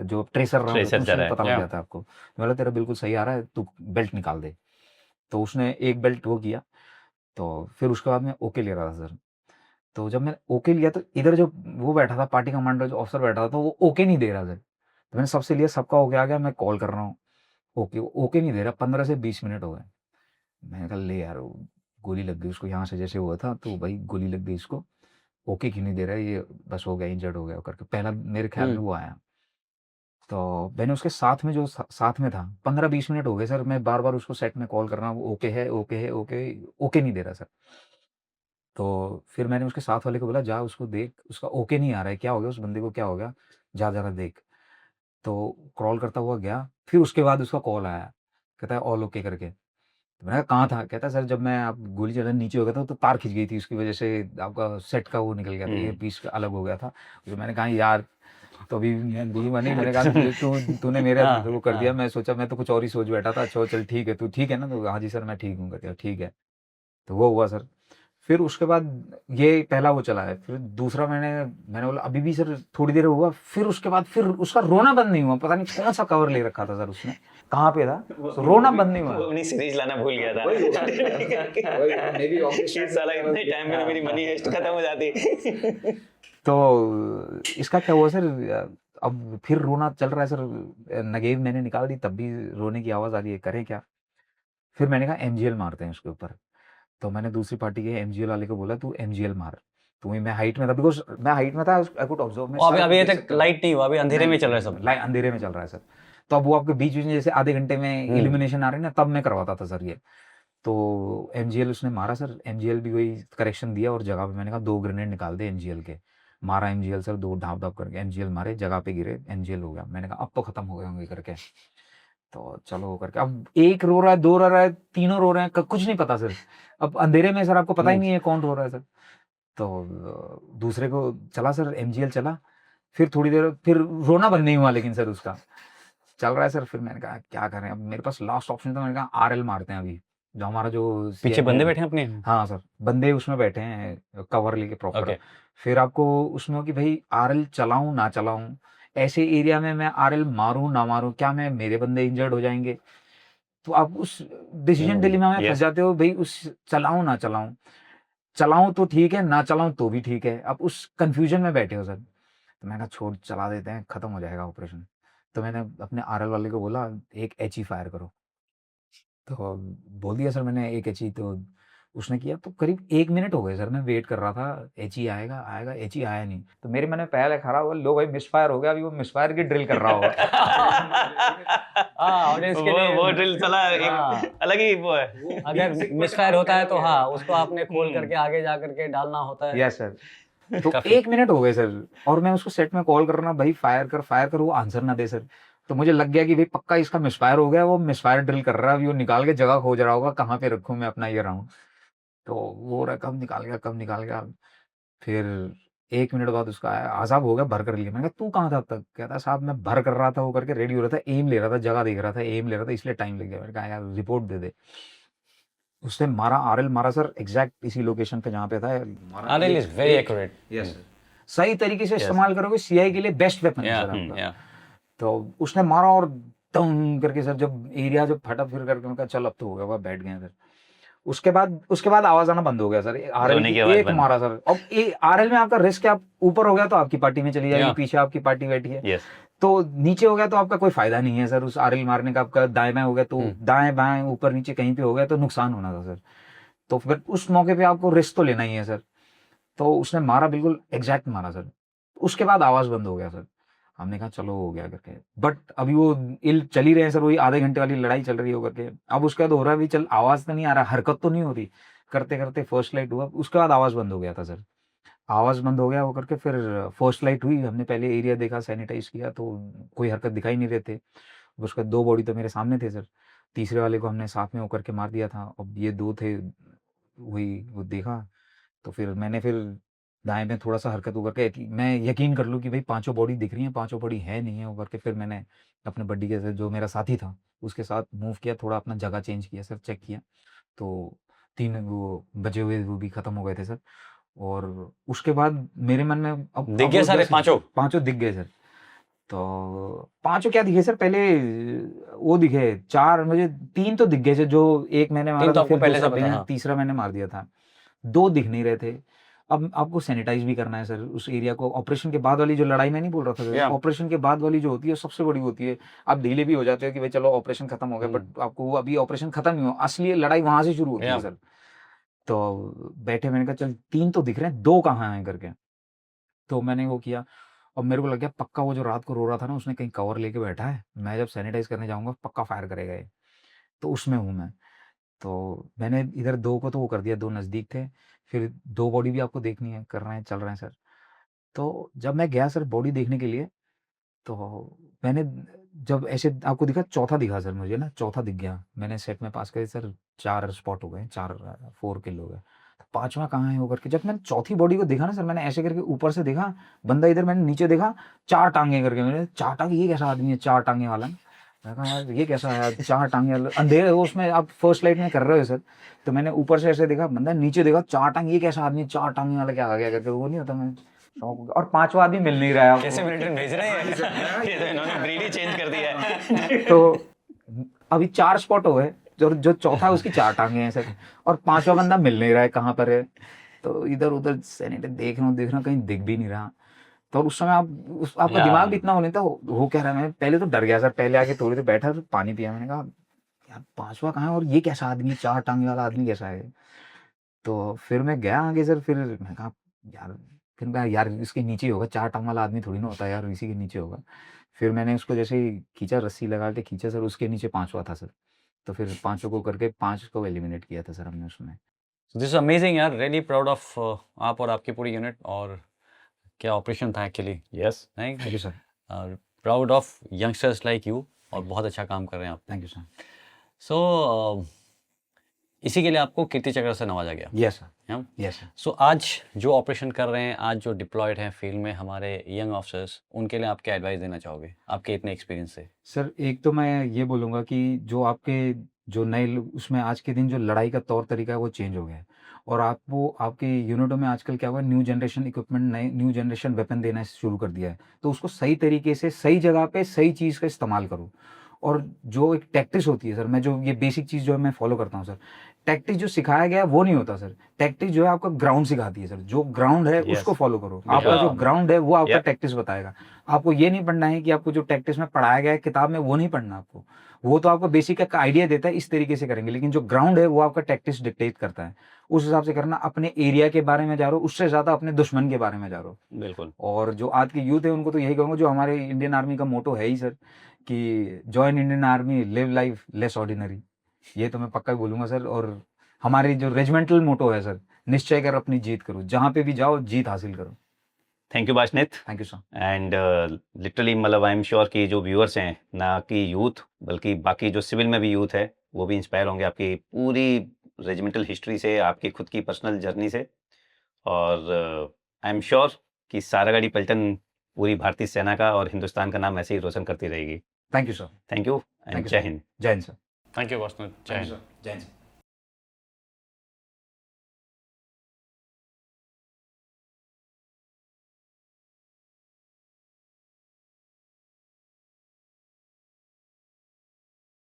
जो ट्रेसर रहा Tracer जा रहा है, पता लग yeah. जाता है आपको। बोला तेरा बिल्कुल सही आ रहा है, तू बेल्ट निकाल दे। तो उसने एक बेल्ट वो किया, तो फिर उसके बाद मैं ओके ले रहा था सर। तो जब मैंने ओके लिया तो इधर जो वो बैठा था, पार्टी कमांडर जो ऑफिसर बैठा था, तो वो ओके नहीं दे रहा सर। तो मैंने सबसे लिया, सबका ओके आ गया, मैं कॉल कर रहा हूँ, ओके ओके नहीं दे रहा, 15 से 20 मिनट हो गए। मैंने कहा ले यार, वो गोली लग गई उसको, यहाँ से जैसे हुआ था, तो भाई गोली लग गई इसको, ओके क्यों नहीं दे रहा है, ये बस हो गया, इंजर्ड हो गया करके पहला मेरे ख्याल में वो आया। तो मैंने उसके साथ में जो साथ में था, 15-20 मिनट हो गए सर, मैं बार बार उसको सेट में कॉल कर रहा हूँ, ओके है, ओके है, ओके, ओके नहीं दे रहा सर। तो फिर मैंने उसके साथ वाले को बोला, जा उसको देख, उसका ओके नहीं आ रहा है, क्या हो गया उस बंदे को, क्या हो गया, जा जरा देख। तो क्रॉल करता हुआ गया, फिर उसके बाद उसका कॉल आया, कहता है ऑल ओके करके। तो मैंने कहा कहाँ था, कहता सर जब मैं आप गोली चलाने नीचे हो गया था तो तार खिंच गई थी, उसकी वजह से आपका सेट का वो निकल गया था, ये पीस अलग हो गया था। तो मैंने कहा यार, तो अभी मैंने कहा तूने मेरे वो कर दिया, मैं सोचा, मैं तो कुछ और ही सोच बैठा था, अच्छा चल ठीक है, तू ठीक है ना, तो हाँ जी सर मैं ठीक हूँ करके, ठीक है। तो वो हुआ सर। फिर उसके बाद ये पहला वो चला है, फिर दूसरा मैंने बोला अभी भी सर थोड़ी देर हुआ, फिर उसके बाद फिर उसका रोना बंद नहीं हुआ, पता नहीं कौन सा कवर ले रखा था सर उसने, कहाँ पे था, तो रोना बंद नहीं हुआ। अपनी सीरीज लाना भूल गया था, साला इतने टाइम में मेरी मनी वेस्ट खत्म हो जाती। तो इसका क्या हुआ सर, अब फिर रोना चल रहा है सर, नगेव मैंने निकाल दी, तब भी रोने की आवाज़ आ रही है, करें क्या। फिर मैंने कहा एमजीएल मारते हैं उसके ऊपर। तो मैंने दूसरी पार्टी के एमजीएल वाले को बोला, तू एमजीएल मार। तो मैं हाइट में था, बिकॉज मैं हाइट में था, आई कुड ऑब्जर्व। अभी तक लाइट नहीं हुआ, अभी अंधेरे में चल रहा है सब, लाइट अंधेरे में चल रहा है सर। तो अब वो आपके बीच बीच में जैसे आधे घंटे में इल्यूमिनेशन आ रही है ना, तब मैं करवाता था सर ये। तो एमजीएल उसने मारा सर, एमजीएल भी वही करेक्शन दिया, और जगह पे मैंने कहा 2 ग्रेनेड निकाल दे एमजीएल के, मारा एमजीएल सर, 2 ढाप ढाप करके एमजीएल मारे, जगह पे गिरे, एमजीएल हो गया। मैंने कहा अब तो खत्म हो गए होंगे करके, तो चलो करके, अब एक रो रहा है, 2 रो रहा है, तीनों रो रहे हैं, कुछ नहीं पता सर। अब अंधेरे में सर आपको पता ही नहीं है कौन रो रहा है सर। तो दूसरे को चला सर, एमजीएल चला, फिर थोड़ी देर फिर रोना बंद नहीं हुआ, लेकिन सर उसका चल रहा है सर। फिर मैंने कहा क्या करें, अब मेरे पास लास्ट ऑप्शन था, मैंने कहा आरएल मारते हैं अभी, जो हमारा जो पीछे बंदे बैठे हैं अपने। हाँ सर, बंदे उसमें बैठे हैं कवर लेके प्रॉपर। Okay. फिर आपको उसमें हो कि भाई आरएल चलाऊं ना चलाऊं, ऐसे एरिया में मैं आरएल मारूं ना मारूं, क्या मैं मेरे बंदे इंजर्ड हो जाएंगे। तो आप उस डिसीजन डिलेमा में फंस जाते हो, भाई उस चलाऊं ना चलाऊं, चलाऊं तो ठीक है, ना चलाऊं तो भी ठीक है, आप उस कंफ्यूजन में बैठे हो सर। तो मैंने कहा छोड़ चला देते हैं, ख़त्म हो जाएगा ऑपरेशन। तो मैंने अपने आरएल वाले को बोला एक एचई फायर करो। तो बोल दिया सर मैंने एक एचई, तो उसने किया। तो करीब 1 मिनट हो गए सर, मैं वेट कर रहा था एचई आएगा आएगा, एचई आया नहीं। तो मेरे मन में पहले खड़ा हुआ लो भाई मिसफायर हो गया, अभी वो मिसफायर की ड्रिल कर रहा होगा। हाँ, ऑडियंस के लिए वो ड्रिल चला हाँ, एक अलग ही वो है। अगर मिसफायर होता है तो हाँ उसको आपने खोल करके आगे जा करके डालना होता है। Yes sir. तो काफी 1 मिनट हो गए सर, और मैं उसको सेट में कॉल कर रहा भाई फायर कर, वो आंसर ना दे सर। तो मुझे लग गया कि भाई पक्का इसका मिसफायर हो गया, वो मिसफायर ड्रिल कर रहा है, अभी वो निकाल के जगह खोज रहा होगा कहाँ पे रखूँ मैं अपना ये राउंड। तो वो रहा कब निकाल गया। फिर 1 मिनट बाद उसका आया, आज़ाब हो गया, भर कर लिया। मैंने कहा तू कहाँ था अब तक? कहता साहब मैं भर कर रहा था, वो करके रेडी हो रहा था, एम ले रहा था, जगह देख रहा था, एम ले रहा था, इसलिए टाइम लग गया। मैंने कहा यार रिपोर्ट दे दे। उसने मारा, आरएल मारा सर एग्जैक्ट इसी लोकेशन पे जहाँ पे था मारा। RL is very accurate. Yes sir, सही तरीके से इस्तेमाल करोगे सीआई के लिए बेस्ट वेपन है या सर आपका। या तो उसने मारा और दम करके सर जब एरिया जब फटा फिर करके मैं कहा चल अब तो हो गया, वह बैठ गए सर। उसके बाद आवाज आना बंद हो गया सर। आरएल रोने की की आवाज एक बंद। मारा सर। अब आरएल में आपका रिस्क है, आप ऊपर हो गया तो आपकी पार्टी में चली जाएगी, Yeah. पीछे आपकी पार्टी बैठी है। यस तो नीचे हो गया तो आपका कोई फायदा नहीं है सर उस आरएल मारने का। आपका दाएं बाएं हो गया तो दाएं बाएं ऊपर नीचे कहीं पे हो गया तो नुकसान होना था सर। तो फिर उस मौके पे आपको रिस्क तो लेना ही है सर। तो उसने मारा, बिल्कुल एग्जैक्ट मारा सर। उसके बाद आवाज बंद हो गया सर। हमने कहा चलो हो गया करके, बट अभी वो इल चल ही रहे हैं सर, वही आधे घंटे वाली लड़ाई चल रही हो करके। अब उसके बाद हो रहा है भी चल आवाज तो नहीं आ रहा, हरकत तो नहीं हो रही, करते करते फर्स्ट लाइट हुआ, उसके बाद आवाज बंद हो गया था सर। आवाज बंद हो गया वो करके फिर फर्स्ट लाइट हुई, हमने पहले एरिया देखा, सैनिटाइज किया तो कोई हरकत दिखाई नहीं रहे थे। उसके बाद 2 बॉडी तो मेरे सामने थे सर। तीसरे वाले को हमने साथ में होकर के मार दिया था। अब ये 2 थे, वही वो देखा। तो फिर मैंने फिर दाएँ में थोड़ा-सा हरकत वो करके कि मैं यकीन कर लूँ कि भई पाँचों बॉडी दिख रही हैं, पाँचों बॉडी है नहीं है, वो करके फिर मैंने अपने बड्डी के साथ जो मेरा साथी था, उसके साथ मूव किया, थोड़ा अपना जगह चेंज किया सर, चेक किया। तो 3 वो बचे हुए वो भी खत्म हो गए थे सर। और उसके बाद मेरे मन में दिख गए वो सारे जैसे पांचों? पाँचों दिख गए सर। तो पाँचों क्या दिखे सर, पहले वो दिखे 4, मुझे 3 तो दिख गए थे, जो एक मैंने मारा 3 तो था, आपको फिर पहले से दूसरा पता, मैंने हाँ। तीसरा मैंने मार दिया था। 2 दिख नहीं रहे थे। अब आपको सैनिटाइज भी करना है सर उस एरिया को। ऑपरेशन के बाद वाली जो लड़ाई मैं नहीं बोल रहा था, Yeah. ऑपरेशन के बाद वाली जो होती है सबसे बड़ी होती है। आप ढीले भी हो जाते हो कि भाई चलो ऑपरेशन खत्म हो गया, बट आपको वो अभी ऑपरेशन खत्म ही हो, असली लड़ाई वहां से शुरू होती है Yeah. सर। तो बैठे, मैंने कहा चल 3 तो दिख रहे हैं, 2 कहाँ हैं करके। तो मैंने वो किया। अब मेरे को लग गया पक्का वो जो रात को रो रहा था ना, उसने कहीं कवर लेके बैठा है, मैं जब सैनिटाइज करने जाऊंगा पक्का फायर करेगा ये। तो उसमें हूँ मैं। तो मैंने इधर 2 को तो वो कर दिया, 2 नज़दीक थे। फिर 2 बॉडी भी आपको देखनी है, कर रहे हैं, चल रहे हैं सर। तो जब मैं गया सर बॉडी देखने के लिए, तो मैंने जब ऐसे आपको दिखा, चौथा दिखा सर मुझे ना, चौथा दिख गया। मैंने सेट में पास करे सर, 4 स्पॉट हो गए, 4 किल हो गए। तो 5वां कहाँ है वो करके जब मैंने चौथी बॉडी को देखा ना सर, मैंने ऐसे करके ऊपर से देखा बंदा, इधर मैंने नीचे देखा, 4 टाँगें करके। मैंने 4 टाँगे, ये कैसा आदमी है 4 टाँगे वाला? मैं कहा यार ये कैसा है यार 4 टाँगे वाला? अंधेरे वो उसमें आप फर्स्ट लाइट में कर रहे हो सर। तो मैंने ऊपर से ऐसे देखा बंदा, नीचे देखा 4 टाँगे, ये कैसा आदमी 4 टाँगे वाला क्या आ गया करके, वो नहीं होता, मैं शौक हो गया। और 5वां आदमी मिल नहीं रहा है कैसे आपको। मिलिट्री भेज रहे हैं? ये तो इन्होंने ब्रीड ही चेंज कर दिया है। तो अभी 4 स्पॉट हो गए, जो जो चौथा है उसकी 4 टांगे हैं सर, और 5वां बंदा मिल नहीं रहा है कहाँ पर है। तो इधर उधर सैनिटाइज देख रहा हूँ, कहीं दिख भी नहीं रहा। तो उस समय आपका या। दिमाग भी इतना हो नहीं था, हो क्या रहा है। मैं पहले तो डर गया सर, पहले आके थोड़ी देर बैठा तो पानी पिया। मैंने कहा यार 5वां कहाँ है, और ये कैसा आदमी, 4 टांगे वाला आदमी कैसा है। तो फिर मैं गया आगे सर, फिर मैं कहा यार, फिर मैं यार इसके नीचे ही होगा, 4 टांग वाला आदमी थोड़ी ना होता है यार, इसी के नीचे होगा। फिर मैंने उसको जैसे ही खींचा, रस्सी लगा के खींचा सर, उसके नीचे 5वां था सर। तो फिर 5 को करके 5 को एलिमिनेट किया था सर हमने उसमें। दिस इज अमेजिंग यार, रियली प्राउड ऑफ आप और आपकी पूरी यूनिट। और क्या ऑपरेशन था actually, yes thank you sir. Proud of youngsters like you, और बहुत अच्छा काम कर रहे हैं आप। Thank you sir. सो इसी के लिए आपको कीर्ति चक्र से नवाजा गया। यस सर, हाँ? Yes sir. सो आज जो ऑपरेशन कर रहे हैं, आज जो डिप्लॉयड हैं फील्ड में हमारे यंग ऑफिसर्स, उनके लिए आप क्या एडवाइस देना चाहोगे आपके इतने एक्सपीरियंस से? सर एक तो मैं ये बोलूँगा कि जो आपके जो नए उसमें आज के दिन जो लड़ाई का तौर तरीका है वो चेंज हो गया है। और आपको आपके यूनिटों में आजकल क्या हुआ है, न्यू जनरेशन इक्विपमेंट, नए न्यू जनरेशन वेपन देना शुरू कर दिया है। तो उसको सही तरीके से सही जगह पे सही चीज़ का इस्तेमाल करो। और जो एक टैक्टिस होती है सर, मैं जो ये बेसिक चीज़ जो है मैं फॉलो करता हूँ सर। टैक्टिस जो सिखाया गया है वो नहीं होता सर। टैक्टिस जो है आपका ग्राउंड सिखाती है सर, जो ग्राउंड है Yes. उसको फॉलो करो। आपका जो ग्राउंड है वो आपका Yeah. टैक्टिस बताएगा। आपको ये नहीं पढ़ना है कि आपको जो टैक्टिस में पढ़ाया गया है किताब में, वो नहीं पढ़ना आपको। वो तो आपको बेसिक का आइडिया देता है इस तरीके से करेंगे, लेकिन जो ग्राउंड है वो आपका टैक्टिस डिक्टेट करता है। उस हिसाब से करना। अपने एरिया के बारे में जा रहे हो, उससे ज्यादा अपने दुश्मन के बारे में जा रहे हो। बिल्कुल और जो आज की यूथ है उनको तो यही कहूंगा, जो हमारे इंडियन आर्मी का मोटो है ही सर कि join Indian army, live life less ordinary. ये तो मैं पक्का ही बोलूंगा सर। और हमारी जो रेजिमेंटल मोटो है सर, निश्चय कर अपनी जीत करो, जहां पे भी जाओ जीत हासिल करो। थैंक यू बाशनेत। Thank you sir. And literally मतलब आई एम श्योर कि जो व्यूअर्स हैं, ना कि यूथ बल्कि बाकी जो सिविल में भी यूथ है, वो भी इंस्पायर होंगे आपकी पूरी रेजिमेंटल हिस्ट्री से, आपकी खुद की पर्सनल जर्नी से। और आई एम श्योर कि सारागाड़ी पलटन पूरी भारतीय सेना का और हिंदुस्तान का नाम ऐसे ही रोशन करती रहेगी। Thank you sir. Thank you and Thank you, जय sir. हिंद। जय Hind sir. Thank you boss. जय हिंद। जय हिंद सर।